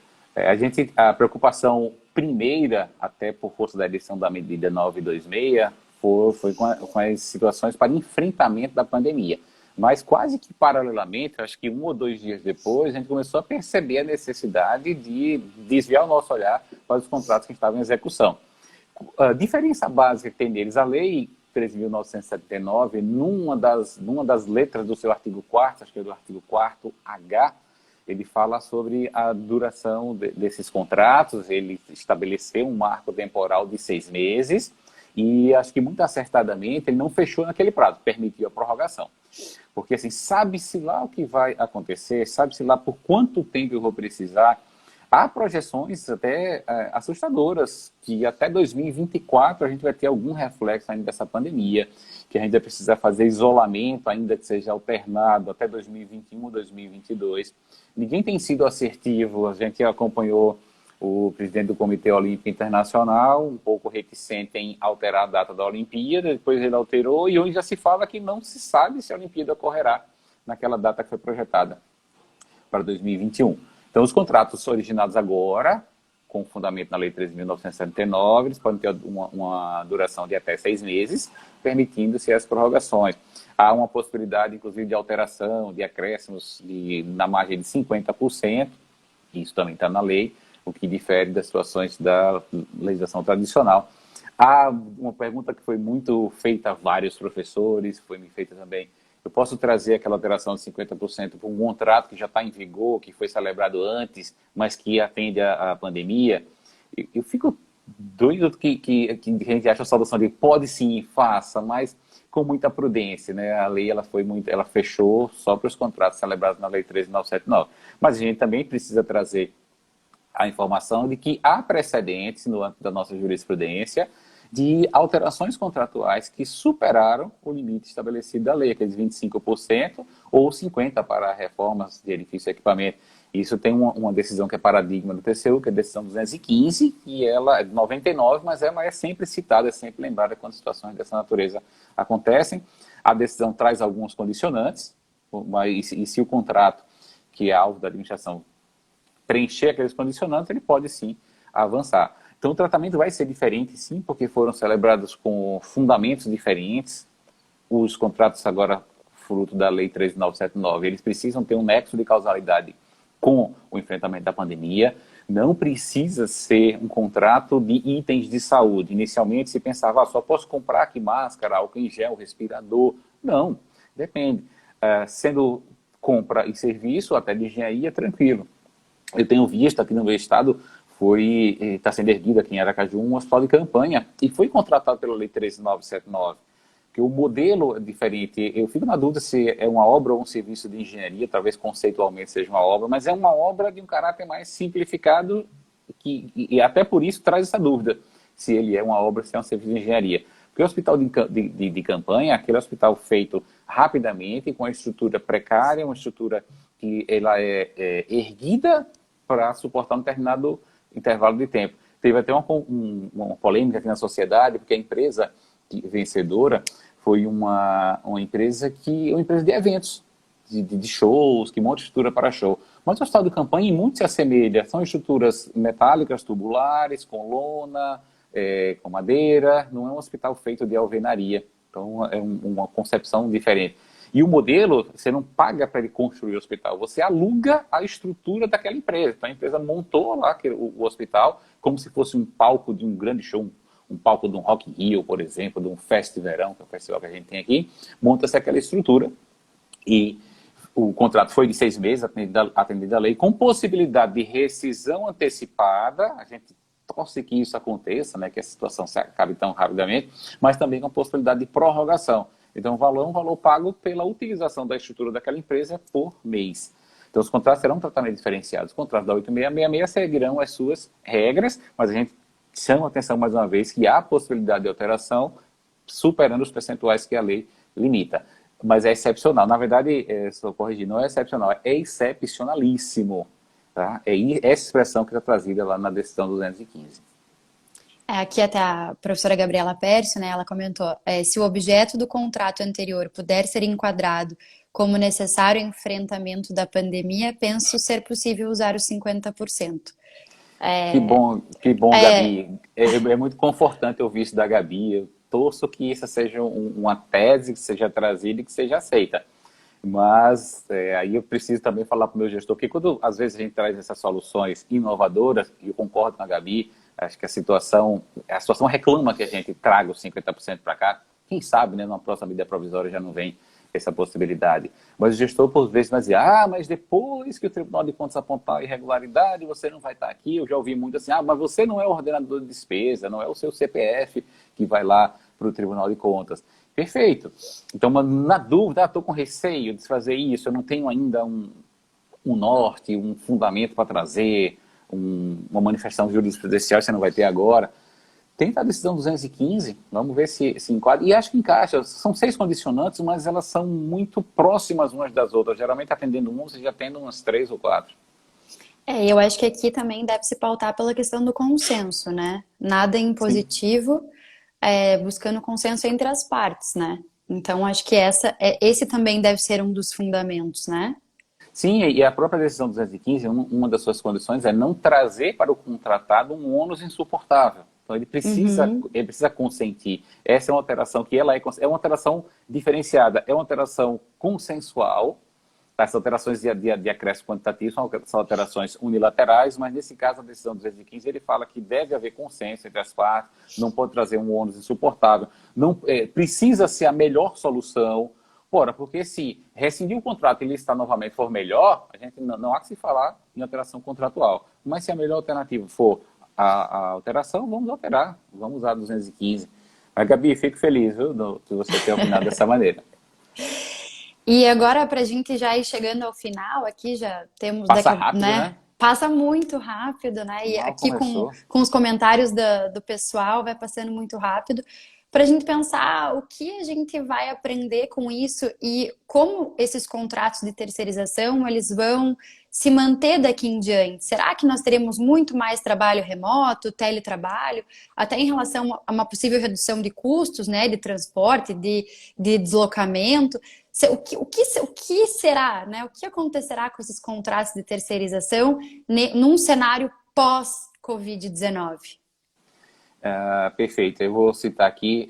A preocupação primeira, até por força da edição da medida 926, foi com as situações para enfrentamento da pandemia. Mas quase que paralelamente, acho que 1 ou 2 dias depois, a gente começou a perceber a necessidade de desviar o nosso olhar para os contratos que estavam em execução. A diferença básica que tem neles, a lei 13.979, numa das letras do seu artigo 4º, acho que é do artigo 4º H, ele fala sobre a duração desses contratos, ele estabeleceu um marco temporal de 6 meses, e acho que muito acertadamente ele não fechou naquele prazo, permitiu a prorrogação. Porque assim, sabe-se lá o que vai acontecer, sabe-se lá por quanto tempo eu vou precisar. Há projeções até assustadoras, que até 2024 a gente vai ter algum reflexo ainda dessa pandemia, que a gente vai precisar fazer isolamento, ainda que seja alternado, até 2021, 2022. Ninguém tem sido assertivo, a gente acompanhou o presidente do Comitê Olímpico Internacional, um pouco reticente em alterar a data da Olimpíada, depois ele alterou, e hoje já se fala que não se sabe se a Olimpíada ocorrerá naquela data que foi projetada para 2021. Então, os contratos originados agora, com fundamento na Lei 13.979, eles podem ter uma duração de até 6 meses, permitindo-se as prorrogações. Há uma possibilidade, inclusive, de alteração, de acréscimos na margem de 50%, isso também está na lei, o que difere das situações da legislação tradicional. Há uma pergunta que foi muito feita a vários professores, foi me feita também. Eu posso trazer aquela alteração de 50% para um contrato que já está em vigor, que foi celebrado antes, mas que atende à pandemia? Eu fico doido que a gente acha a solução de pode sim, faça, mas com muita prudência, né? A lei ela fechou só para os contratos celebrados na Lei 13.979. Mas a gente também precisa trazer a informação de que há precedentes no âmbito da nossa jurisprudência de alterações contratuais que superaram o limite estabelecido da lei, aqueles 25% ou 50% para reformas de edifício e equipamento. Isso tem uma decisão que é paradigma do TCU, que é a decisão 215, e ela é de 99, mas ela é sempre citada, é sempre lembrada quando situações dessa natureza acontecem. A decisão traz alguns condicionantes, mas e se o contrato, que é alvo da administração, preencher aqueles condicionantes, ele pode sim avançar. Então o tratamento vai ser diferente sim, porque foram celebrados com fundamentos diferentes. Os contratos agora, fruto da Lei 13.979, eles precisam ter um nexo de causalidade com o enfrentamento da pandemia. Não precisa ser um contrato de itens de saúde. Inicialmente se pensava, só posso comprar aqui máscara, álcool em gel, respirador. Não, depende. Sendo compra e serviço, até de engenharia, tranquilo. Eu tenho visto aqui no meu estado, está sendo erguido aqui em Aracaju um hospital de campanha e foi contratado pela Lei 13.979, porque o modelo é diferente. Eu fico na dúvida se é uma obra ou um serviço de engenharia, talvez conceitualmente seja uma obra, mas é uma obra de um caráter mais simplificado e até por isso traz essa dúvida, se ele é uma obra, se é um serviço de engenharia. Porque o hospital de campanha é aquele hospital feito rapidamente, com uma estrutura precária, uma estrutura que ela é erguida para suportar um determinado intervalo de tempo. Teve até uma polêmica aqui na sociedade, porque a empresa vencedora foi uma empresa de eventos, de shows, que monta estrutura para show. Mas o hospital de campanha, em muito se assemelha. São estruturas metálicas, tubulares, com lona, com madeira. Não é um hospital feito de alvenaria. Então, é uma concepção diferente. E o modelo, você não paga para ele construir o hospital, você aluga a estrutura daquela empresa. Então a empresa montou lá o hospital como se fosse um palco de um grande show, um palco de um Rock in Rio, por exemplo, de um Fest Verão, que é o festival que a gente tem aqui. Monta-se aquela estrutura e o contrato foi de 6 meses, atendido a lei, com possibilidade de rescisão antecipada. A gente torce que isso aconteça, né, que a situação se acabe tão rapidamente, mas também com possibilidade de prorrogação. Então, o valor é um valor pago pela utilização da estrutura daquela empresa por mês. Então, os contratos serão totalmente diferenciados. Os contratos da 8666 seguirão as suas regras, mas a gente chama a atenção mais uma vez que há possibilidade de alteração superando os percentuais que a lei limita. Mas é excepcional. Na verdade, só corrigir, não é excepcional, é excepcionalíssimo. Tá? É essa expressão que está trazida lá na decisão 215. Aqui até a professora Gabriela Pércio, né, ela comentou, se o objeto do contrato anterior puder ser enquadrado como necessário enfrentamento da pandemia, penso ser possível usar os 50%. Que bom, É, Gabi. É muito confortante ouvir isso da Gabi. Eu torço que essa seja uma tese que seja trazida e que seja aceita. Mas aí eu preciso também falar para o meu gestor, que quando às vezes a gente traz essas soluções inovadoras, e eu concordo com a Gabi, acho que a situação reclama que a gente traga os 50% para cá. Quem sabe, né, numa próxima medida provisória já não vem essa possibilidade. Mas o gestor, por vezes, vai dizer, mas depois que o Tribunal de Contas apontar a irregularidade, você não vai estar aqui. Eu já ouvi muito assim, mas você não é o ordenador de despesa, não é o seu CPF que vai lá para o Tribunal de Contas. Perfeito. Então, na dúvida, estou com receio de fazer isso, eu não tenho ainda um norte, um fundamento para trazer, uma manifestação jurisprudencial, você não vai ter agora. Tenta a decisão 215, vamos ver se enquadra. E acho que encaixa. São 6 condicionantes, mas elas são muito próximas umas das outras. Geralmente, atendendo uma, você já atende umas 3 ou 4. Eu acho que aqui também deve se pautar pela questão do consenso, né? Nada impositivo, buscando consenso entre as partes, né? Então, acho que esse também deve ser um dos fundamentos, né? Sim, e a própria decisão 215, uma das suas condições é não trazer para o contratado um ônus insuportável. Então, ele precisa consentir. Essa é uma alteração que é uma alteração diferenciada, é uma alteração consensual. Essas alterações de acréscimo quantitativo são alterações unilaterais, mas nesse caso a decisão 215 ele fala que deve haver consenso entre as partes, não pode trazer um ônus insuportável, não precisa ser a melhor solução. Ora, porque se rescindir o contrato e listar novamente for melhor, a gente não há que se falar em alteração contratual. Mas se a melhor alternativa for a alteração, vamos alterar, vamos usar 215. Mas, Gabi, fico feliz, viu, de você ter opinado dessa maneira. E agora, para a gente já ir chegando ao final, aqui já temos... Passa rápido, né? Passa muito rápido, né? E Mal aqui começou. com os comentários do pessoal vai passando muito rápido. Para a gente pensar o que a gente vai aprender com isso e como esses contratos de terceirização eles vão se manter daqui em diante. Será que nós teremos muito mais trabalho remoto, teletrabalho, até em relação a uma possível redução de custos, né, de transporte, de deslocamento? O que será, né? O que acontecerá com esses contratos de terceirização num cenário pós-Covid-19? Perfeito. Eu vou citar aqui,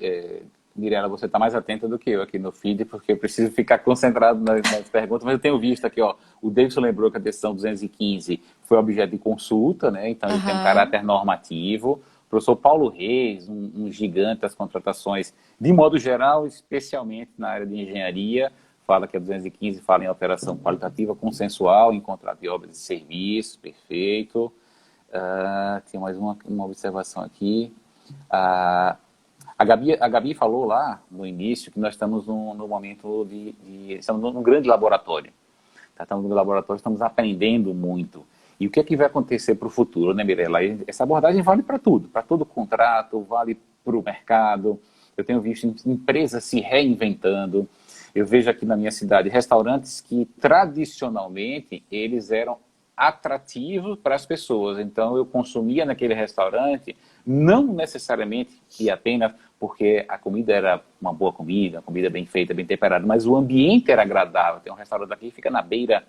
Mirela, você está mais atenta do que eu aqui no feed, porque eu preciso ficar concentrado nas perguntas, mas eu tenho visto aqui, o Davidson lembrou que a decisão 215 foi objeto de consulta, né? Então ele tem um caráter normativo. O professor Paulo Reis, um gigante das contratações, de modo geral, especialmente na área de engenharia, fala que a 215 fala em alteração qualitativa consensual em contrato de obras e serviços, perfeito. Tem mais uma observação aqui. A Gabi falou lá no início que nós estamos no momento estamos num grande laboratório. Estamos no laboratório, estamos aprendendo muito. E o que é que vai acontecer para o futuro, né, Mirela? Essa abordagem vale para tudo, para todo contrato, vale para o mercado. Eu tenho visto empresas se reinventando. Eu vejo aqui na minha cidade restaurantes que tradicionalmente eles eram atrativo para as pessoas. Então, eu consumia naquele restaurante, não necessariamente e apenas porque a comida era uma boa comida, uma comida bem feita, bem temperada, mas o ambiente era agradável. Tem um restaurante aqui que fica na beira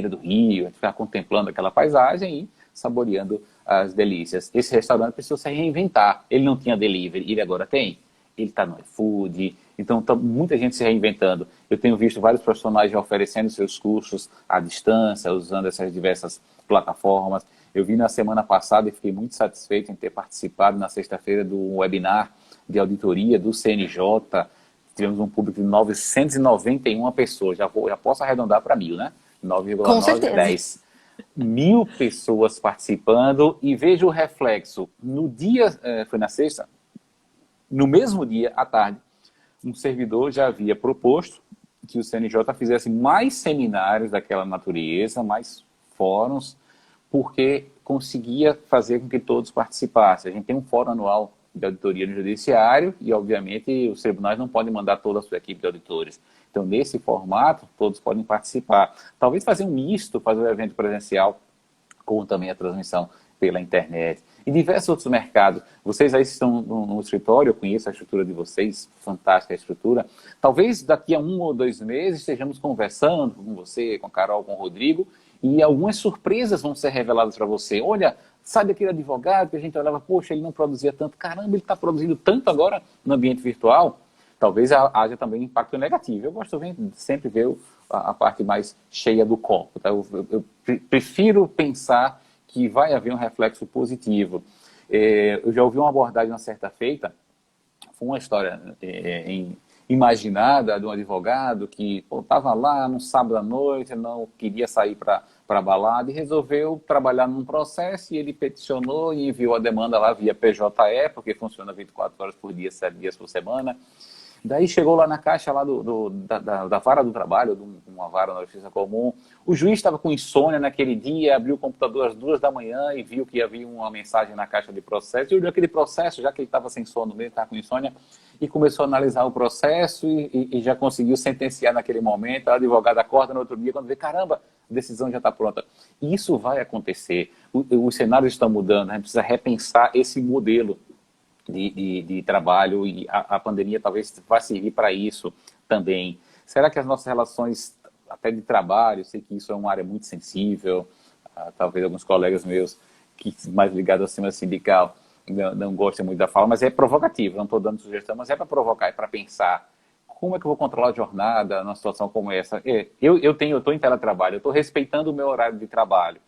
do rio, a gente fica contemplando aquela paisagem e saboreando as delícias. Esse restaurante precisou se reinventar. Ele não tinha delivery, ele agora tem. Ele está no iFood, então está muita gente se reinventando. Eu tenho visto vários profissionais já oferecendo seus cursos à distância, usando essas diversas plataformas. Eu vi na semana passada e fiquei muito satisfeito em ter participado na sexta-feira do webinar de auditoria do CNJ. Tivemos um público de 991 pessoas, já posso arredondar para 1.000, né? 9,9, 10. 1.000 pessoas participando e vejo o reflexo. No dia, foi na sexta, no mesmo dia, à tarde, um servidor já havia proposto que o CNJ fizesse mais seminários daquela natureza, mais fóruns, porque conseguia fazer com que todos participassem. A gente tem um fórum anual de auditoria no judiciário e, obviamente, os tribunais não podem mandar toda a sua equipe de auditores. Então, nesse formato, todos podem participar. Talvez fazer um misto, fazer um evento presencial, com também a transmissão pela internet. E diversos outros mercados. Vocês aí estão no escritório, eu conheço a estrutura de vocês, fantástica a estrutura. Talvez daqui a 1 ou 2 meses estejamos conversando com você, com a Carol, com o Rodrigo, e algumas surpresas vão ser reveladas para você. Olha, Sabe aquele advogado que a gente olhava, poxa, ele não produzia tanto, caramba, ele está produzindo tanto agora no ambiente virtual? Talvez haja também um impacto negativo. Eu gosto de sempre ver a parte mais cheia do copo. Tá? Eu prefiro pensar que vai haver um reflexo positivo. Eu já ouvi uma abordagem uma certa feita, foi uma história imaginada de um advogado que estava lá no sábado à noite, não queria sair para a balada e resolveu trabalhar num processo e ele peticionou e enviou a demanda lá via PJE, porque funciona 24 horas por dia, 7 dias por semana. Daí chegou lá na caixa lá da vara do trabalho, uma vara na justiça comum. O juiz estava com insônia naquele dia, abriu o computador às 2 da manhã e viu que havia uma mensagem na caixa de processo. E olhou aquele processo, já que ele estava sem sono mesmo, estava com insônia, e começou a analisar o processo e já conseguiu sentenciar naquele momento. O advogado acorda no outro dia quando vê, caramba, a decisão já está pronta. E isso vai acontecer. Os cenários estão mudando, a gente precisa repensar esse modelo de trabalho e a pandemia talvez vá servir para isso também. Será que as nossas relações até de trabalho, sei que isso é uma área muito sensível, talvez alguns colegas meus que mais ligados ao sistema sindical não gostem muito da fala, mas é provocativo, não estou dando sugestão, mas é para provocar, é para pensar como é que eu vou controlar a jornada numa situação como essa. Eu estou em teletrabalho, eu estou respeitando o meu horário de trabalho.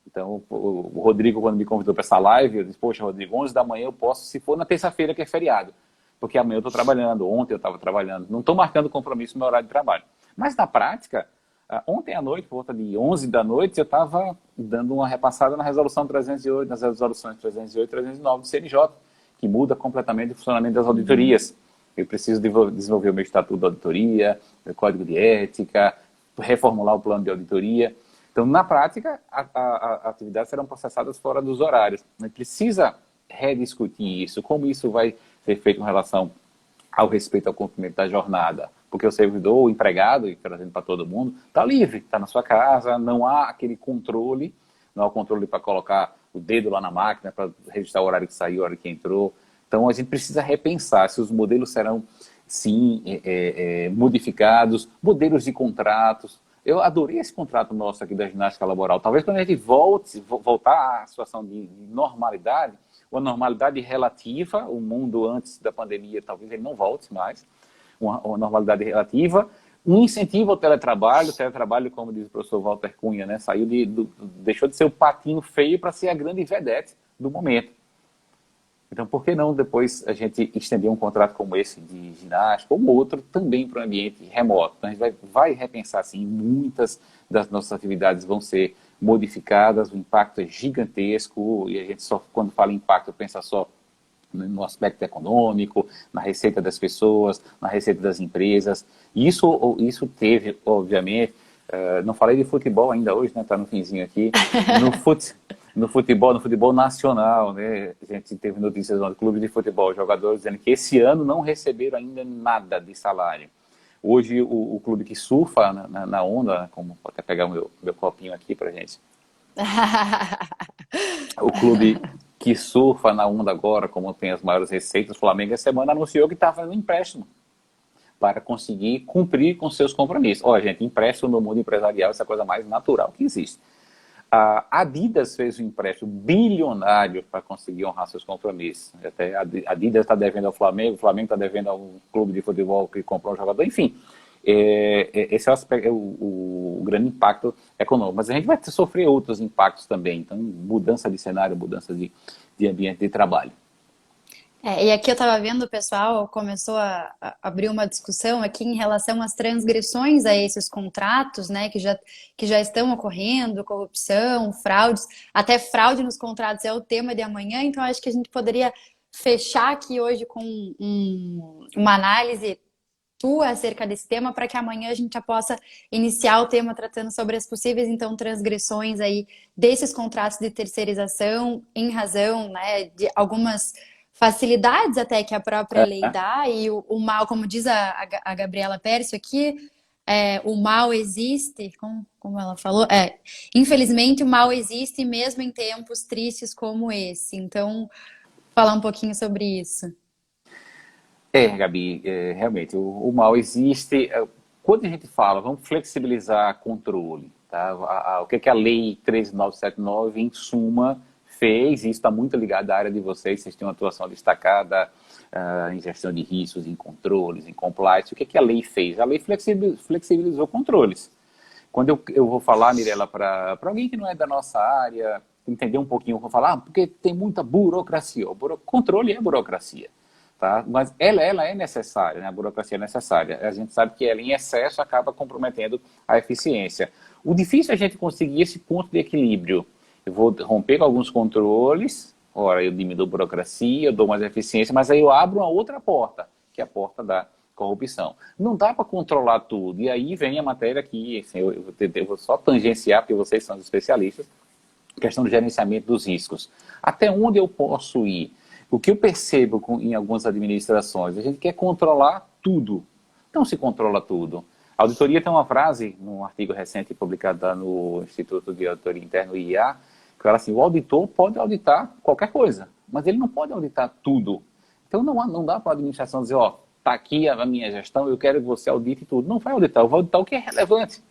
Então, o Rodrigo, quando me convidou para essa live, eu disse, poxa, Rodrigo, 11 da manhã eu posso, se for na terça-feira, que é feriado. Porque amanhã eu estou trabalhando, ontem eu estava trabalhando. Não estou marcando compromisso no meu horário de trabalho. Mas, na prática, ontem à noite, por volta de 11 da noite, eu estava dando uma repassada na resolução 308, nas resoluções 308 e 309 do CNJ, que muda completamente o funcionamento das auditorias. Eu preciso desenvolver o meu estatuto de auditoria, meu código de ética, reformular o plano de auditoria. Então, na prática, as atividades serão processadas fora dos horários. A gente precisa rediscutir isso, como isso vai ser feito em relação ao respeito ao cumprimento da jornada. Porque o servidor, o empregado, e trazendo para todo mundo, está livre, está na sua casa, não há aquele controle, não há o controle para colocar o dedo lá na máquina, para registrar o horário que saiu, o horário que entrou. Então, a gente precisa repensar se os modelos serão, sim, modificados, modelos de contratos. Eu adorei esse contrato nosso aqui da ginástica laboral. Talvez quando a gente voltar à situação de normalidade, uma normalidade relativa, o mundo antes da pandemia, talvez ele não volte mais, uma normalidade relativa, um incentivo ao teletrabalho, como diz o professor Walter Cunha, né, deixou de ser o patinho feio para ser a grande vedete do momento. Então, por que não depois a gente estender um contrato como esse de ginástica, ou outro também para o ambiente remoto? Então, a gente vai repensar, assim, muitas das nossas atividades vão ser modificadas, o impacto é gigantesco, e a gente só, quando fala em impacto, pensa só no aspecto econômico, na receita das pessoas, na receita das empresas. Isso teve, obviamente, não falei de futebol ainda hoje, né? Está no finzinho aqui, no futebol nacional, né? A gente teve notícias do clube de futebol, jogadores dizendo que esse ano não receberam ainda nada de salário. Hoje, o clube que surfa na onda, como vou até pegar o meu copinho aqui para gente. O clube que surfa na onda agora, como tem as maiores receitas, o Flamengo, essa semana anunciou que está fazendo um empréstimo para conseguir cumprir com seus compromissos. Olha, gente, empréstimo no mundo empresarial é a coisa mais natural que existe. A Adidas fez um empréstimo bilionário para conseguir honrar seus compromissos. Até a Adidas está devendo ao Flamengo, o Flamengo está devendo a um clube de futebol que comprou um jogador, enfim. Esse é o aspecto, o grande impacto econômico. Mas a gente vai sofrer outros impactos também. Então, mudança de cenário, mudança de ambiente de trabalho. E aqui eu estava vendo, o pessoal começou a abrir uma discussão aqui em relação às transgressões a esses contratos, né, que já estão ocorrendo, corrupção, fraudes, até fraude nos contratos é o tema de amanhã, então acho que a gente poderia fechar aqui hoje com uma análise tua acerca desse tema, para que amanhã a gente já possa iniciar o tema tratando sobre as possíveis, então, transgressões aí desses contratos de terceirização em razão, né, de algumas facilidades até que a própria lei dá, e o mal, como diz a Gabriela Pércio aqui, o mal existe, como ela falou, infelizmente o mal existe mesmo em tempos tristes como esse. Então, falar um pouquinho sobre isso. Gabi, realmente, o mal existe. Quando a gente fala, vamos flexibilizar controle, tá? O que a Lei 13979, em suma, fez, e isso está muito ligado à área de vocês têm uma atuação destacada em gestão de riscos, em controles, em compliance. O que a lei fez? A lei flexibilizou controles. Quando eu vou falar, Mirela, para alguém que não é da nossa área, entender um pouquinho, eu vou falar, porque tem muita burocracia. Controle é burocracia, tá? Mas ela é necessária, né? A burocracia é necessária. A gente sabe que ela, em excesso, acaba comprometendo a eficiência. O difícil é a gente conseguir esse ponto de equilíbrio. Eu vou romper com alguns controles, ora, eu diminuo a burocracia, eu dou mais eficiência, mas aí eu abro uma outra porta, que é a porta da corrupção. Não dá para controlar tudo. E aí vem a matéria aqui, assim, eu vou só tangenciar, porque vocês são os especialistas, questão do gerenciamento dos riscos. Até onde eu posso ir? O que eu percebo em algumas administrações, a gente quer controlar tudo. Não se controla tudo. A auditoria tem uma frase, num artigo recente publicado no Instituto de Auditoria Interna, o IA, que fala assim, o auditor pode auditar qualquer coisa, mas ele não pode auditar tudo. Então não dá para a administração dizer, ó, está aqui a minha gestão, eu quero que você audite tudo. Não vai auditar, eu vou auditar o que é relevante.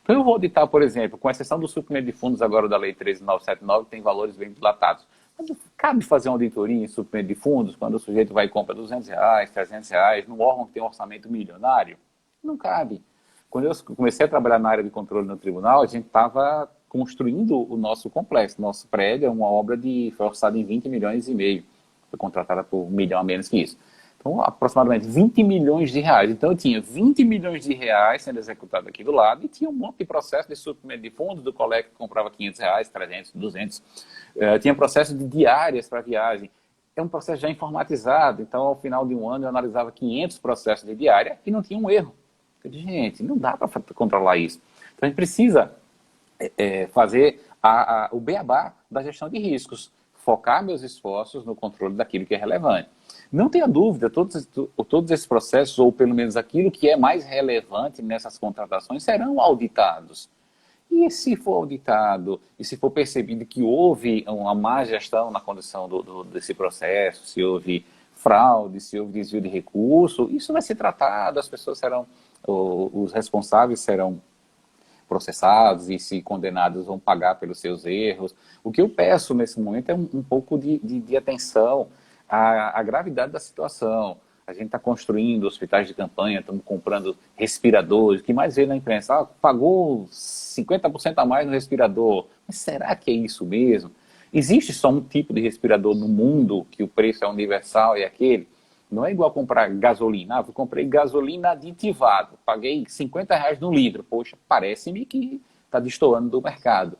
Então eu vou auditar, por exemplo, com exceção do suprimento de fundos agora da Lei 13.979, que tem valores bem dilatados. Mas cabe fazer uma auditoria em suprimento de fundos, quando o sujeito vai e compra R$200, R$300, num órgão que tem um orçamento milionário? Não cabe. Quando eu comecei a trabalhar na área de controle no tribunal, a gente estava construindo o nosso complexo. Nosso prédio é uma obra foi orçada em 20 milhões e meio. Foi contratada por 1 milhão a menos que isso. Então, aproximadamente 20 milhões de reais. Então, eu tinha 20 milhões de reais sendo executado aqui do lado e tinha um monte de processo de suprimento de fundos do colega que comprava R$500, 300, 200. Tinha processo de diárias para viagem. É um processo já informatizado. Então, ao final de um ano, eu analisava 500 processos de diária e não tinha um erro. Eu disse, gente, não dá para controlar isso. Então, a gente precisa fazer o beabá da gestão de riscos. Focar meus esforços no controle daquilo que é relevante. Não tenha dúvida, todos esses processos, ou pelo menos aquilo que é mais relevante nessas contratações, serão auditados. E se for auditado, e se for percebido que houve uma má gestão na condução desse processo, se houve fraude, se houve desvio de recurso, isso vai ser tratado, as pessoas serão, os responsáveis serão processados e, se condenados, vão pagar pelos seus erros. O que eu peço nesse momento é um pouco de atenção à gravidade da situação. A gente está construindo hospitais de campanha, estamos comprando respiradores, o que mais vê na imprensa, pagou 50% a mais no respirador. Mas será que é isso mesmo? Existe só um tipo de respirador no mundo que o preço é universal e aquele? Não é igual comprar gasolina. Eu comprei gasolina aditivado, paguei R$50 no litro. Poxa, parece-me que está destoando do mercado.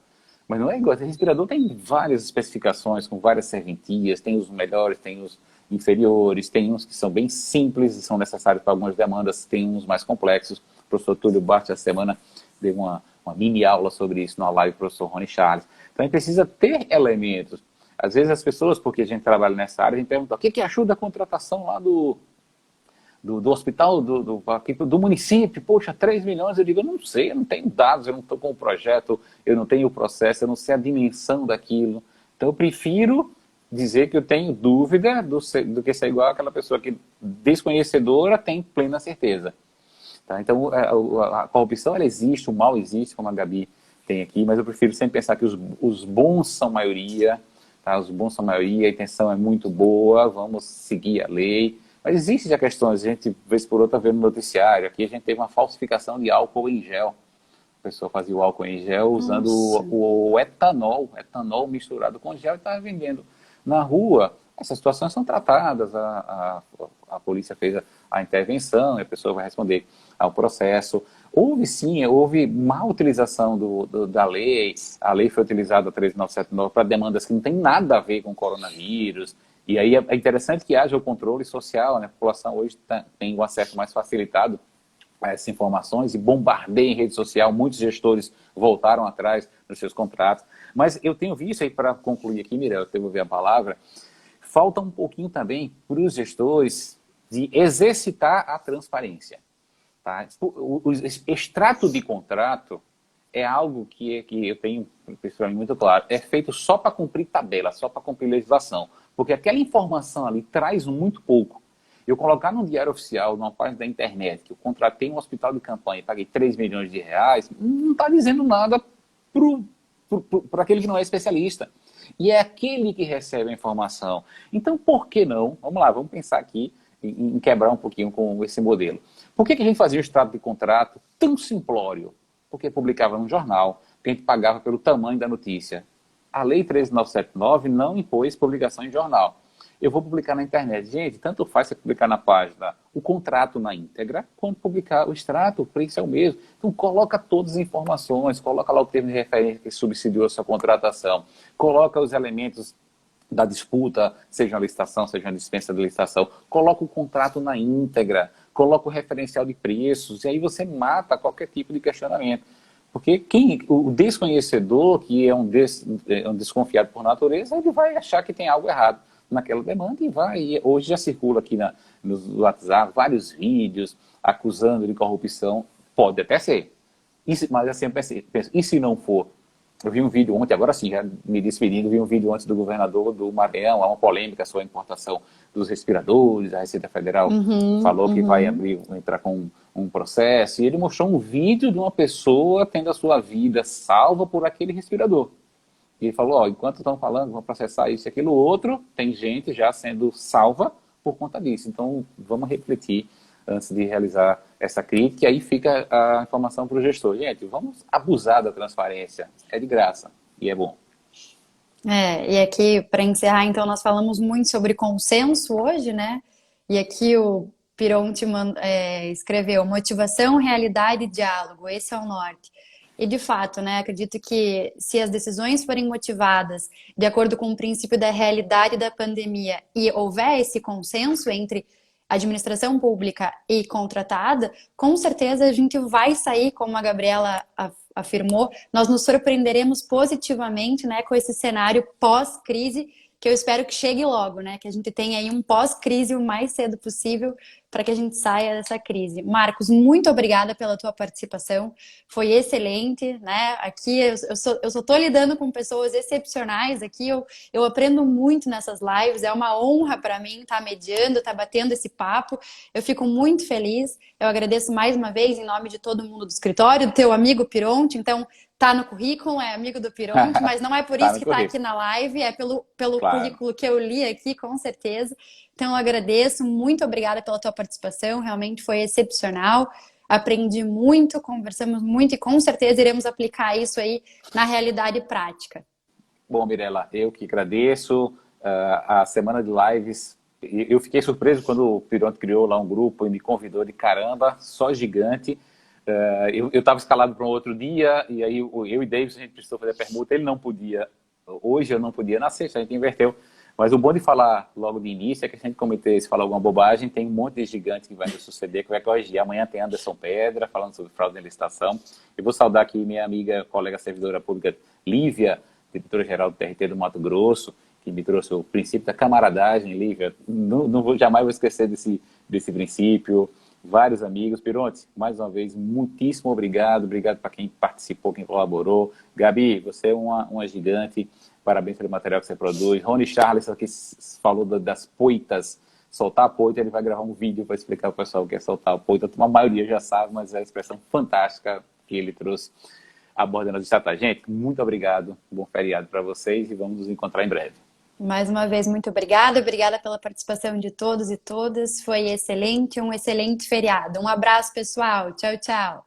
Mas não é igual. Esse respirador tem várias especificações, com várias serventias, tem os melhores, tem os inferiores, tem uns que são bem simples e são necessários para algumas demandas, tem uns mais complexos. O professor Túlio Bart, essa semana, deu uma mini aula sobre isso na live do professor Rony Charles. Então, a gente precisa ter elementos. Às vezes as pessoas, porque a gente trabalha nessa área, a gente pergunta, o que ajuda a contratação lá do hospital do município? Poxa, 3 milhões. Eu digo, eu não sei, eu não tenho dados, eu não estou com o projeto, eu não tenho o processo, eu não sei a dimensão daquilo. Então eu prefiro dizer que eu tenho dúvida do que ser igual àquela pessoa que, desconhecedora, tem plena certeza. Tá? Então a corrupção, ela existe, o mal existe, como a Gabi tem aqui, mas eu prefiro sempre pensar que os bons são maioria. Tá, os bons são a maioria, a intenção é muito boa, vamos seguir a lei. Mas existe já questões, a gente, vez por outra, vê no noticiário. Aqui a gente teve uma falsificação de álcool em gel. A pessoa fazia o álcool em gel usando o etanol misturado com gel e estava vendendo na rua. Essas situações são tratadas, a polícia fez a intervenção, e a pessoa vai responder ao processo. Houve má utilização da lei, a lei foi utilizada, a 13.979, para demandas que não tem nada a ver com coronavírus, e aí é interessante que haja o controle social, né? A população hoje tem um acesso mais facilitado a essas informações e bombardeia em rede social, muitos gestores voltaram atrás dos seus contratos, mas eu tenho visto aí, para concluir aqui, Mirela, eu devolver a palavra, falta um pouquinho também para os gestores de exercitar a transparência. Tá? O extrato de contrato é algo que eu tenho, pessoalmente, muito claro, é feito só para cumprir tabela, só para cumprir legislação, porque aquela informação ali traz muito pouco. Eu colocar no diário oficial, numa página da internet, que eu contratei um hospital de campanha e paguei 3 milhões de reais, não está dizendo nada para aquele que não é especialista. E é aquele que recebe a informação. Então, por que não? Vamos lá, vamos pensar aqui em quebrar um pouquinho com esse modelo. Por que a gente fazia o extrato de contrato tão simplório? Porque publicava no jornal, que a gente pagava pelo tamanho da notícia. A Lei 13.979 não impôs publicação em jornal. Eu vou publicar na internet. Gente, tanto faz você publicar na página o contrato na íntegra, quanto publicar o extrato, o preço é o mesmo. Então, coloca todas as informações, coloca lá o termo de referência que subsidiou a sua contratação, coloca os elementos da disputa, seja uma licitação, seja uma dispensa de licitação, coloca o contrato na íntegra, coloca o referencial de preços, e aí você mata qualquer tipo de questionamento. Porque o desconhecedor, que é um desconfiado por natureza, ele vai achar que tem algo errado naquela demanda e vai. E hoje já circula aqui no WhatsApp vários vídeos acusando de corrupção. Pode até ser. Mas assim, eu penso, e se não for? Eu vi um vídeo ontem, agora sim, já me despedindo, vi um vídeo antes do governador do Maranhão, há uma polêmica sobre a importação dos respiradores, a Receita Federal falou que vai entrar com um processo, e ele mostrou um vídeo de uma pessoa tendo a sua vida salva por aquele respirador. E ele falou, enquanto estão falando, vão processar isso e aquilo outro, tem gente já sendo salva por conta disso. Então, vamos refletir antes de realizar essa crítica, e aí fica a informação para o gestor. Gente, vamos abusar da transparência. É de graça e é bom. E aqui, para encerrar, então, nós falamos muito sobre consenso hoje, né? E aqui o Pironti escreveu motivação, realidade e diálogo. Esse é o norte. E, de fato, né, acredito que se as decisões forem motivadas de acordo com o princípio da realidade da pandemia e houver esse consenso entre administração pública e contratada, com certeza a gente vai sair, como a Gabriela afirmou, nós nos surpreenderemos positivamente, né, com esse cenário pós-crise, que eu espero que chegue logo, né, que a gente tenha aí um pós-crise o mais cedo possível para que a gente saia dessa crise. Marcos, muito obrigada pela tua participação, foi excelente, né, aqui eu só tô lidando com pessoas excepcionais aqui, eu aprendo muito nessas lives, é uma honra para mim estar mediando, estar batendo esse papo, eu fico muito feliz, eu agradeço mais uma vez em nome de todo mundo do escritório, do teu amigo Pironti, então tá no currículo, é amigo do Pironti, mas não é por isso que tá aqui na live, é pelo claro. Currículo que eu li aqui, com certeza. Então eu agradeço, muito obrigada pela tua participação, realmente foi excepcional. Aprendi muito, conversamos muito e com certeza iremos aplicar isso aí na realidade prática. Bom, Mirela, eu que agradeço. A semana de lives, eu fiquei surpreso quando o Pironti criou lá um grupo e me convidou de caramba, só gigante. Eu estava escalado para um outro dia, e aí eu e Davis, a gente precisou fazer a permuta, ele não podia, hoje eu não podia, na sexta a gente inverteu. Mas o bom de falar logo de início é que a gente cometer, se falar alguma bobagem, tem um monte de gigante que vai nos suceder, que vai corrigir. Amanhã tem Anderson Pedra, falando sobre fraude na licitação. Eu vou saudar aqui minha amiga, colega servidora pública, Lívia, diretora-geral do TRT do Mato Grosso, que me trouxe o princípio da camaradagem, Lívia. Jamais vou esquecer desse princípio. Vários amigos. Pironti, mais uma vez, muitíssimo obrigado. Obrigado para quem participou, quem colaborou. Gabi, você é uma gigante. Parabéns pelo material que você produz. Rony Charles, que falou das poitas. Soltar a poita, ele vai gravar um vídeo para explicar ao pessoal o que é soltar a poita. A maioria já sabe, mas é a expressão fantástica que ele trouxe abordando as estratégias. Gente, muito obrigado. Bom feriado para vocês e vamos nos encontrar em breve. Mais uma vez, muito obrigada pela participação de todos e todas, foi excelente, um excelente feriado. Um abraço, pessoal, tchau, tchau.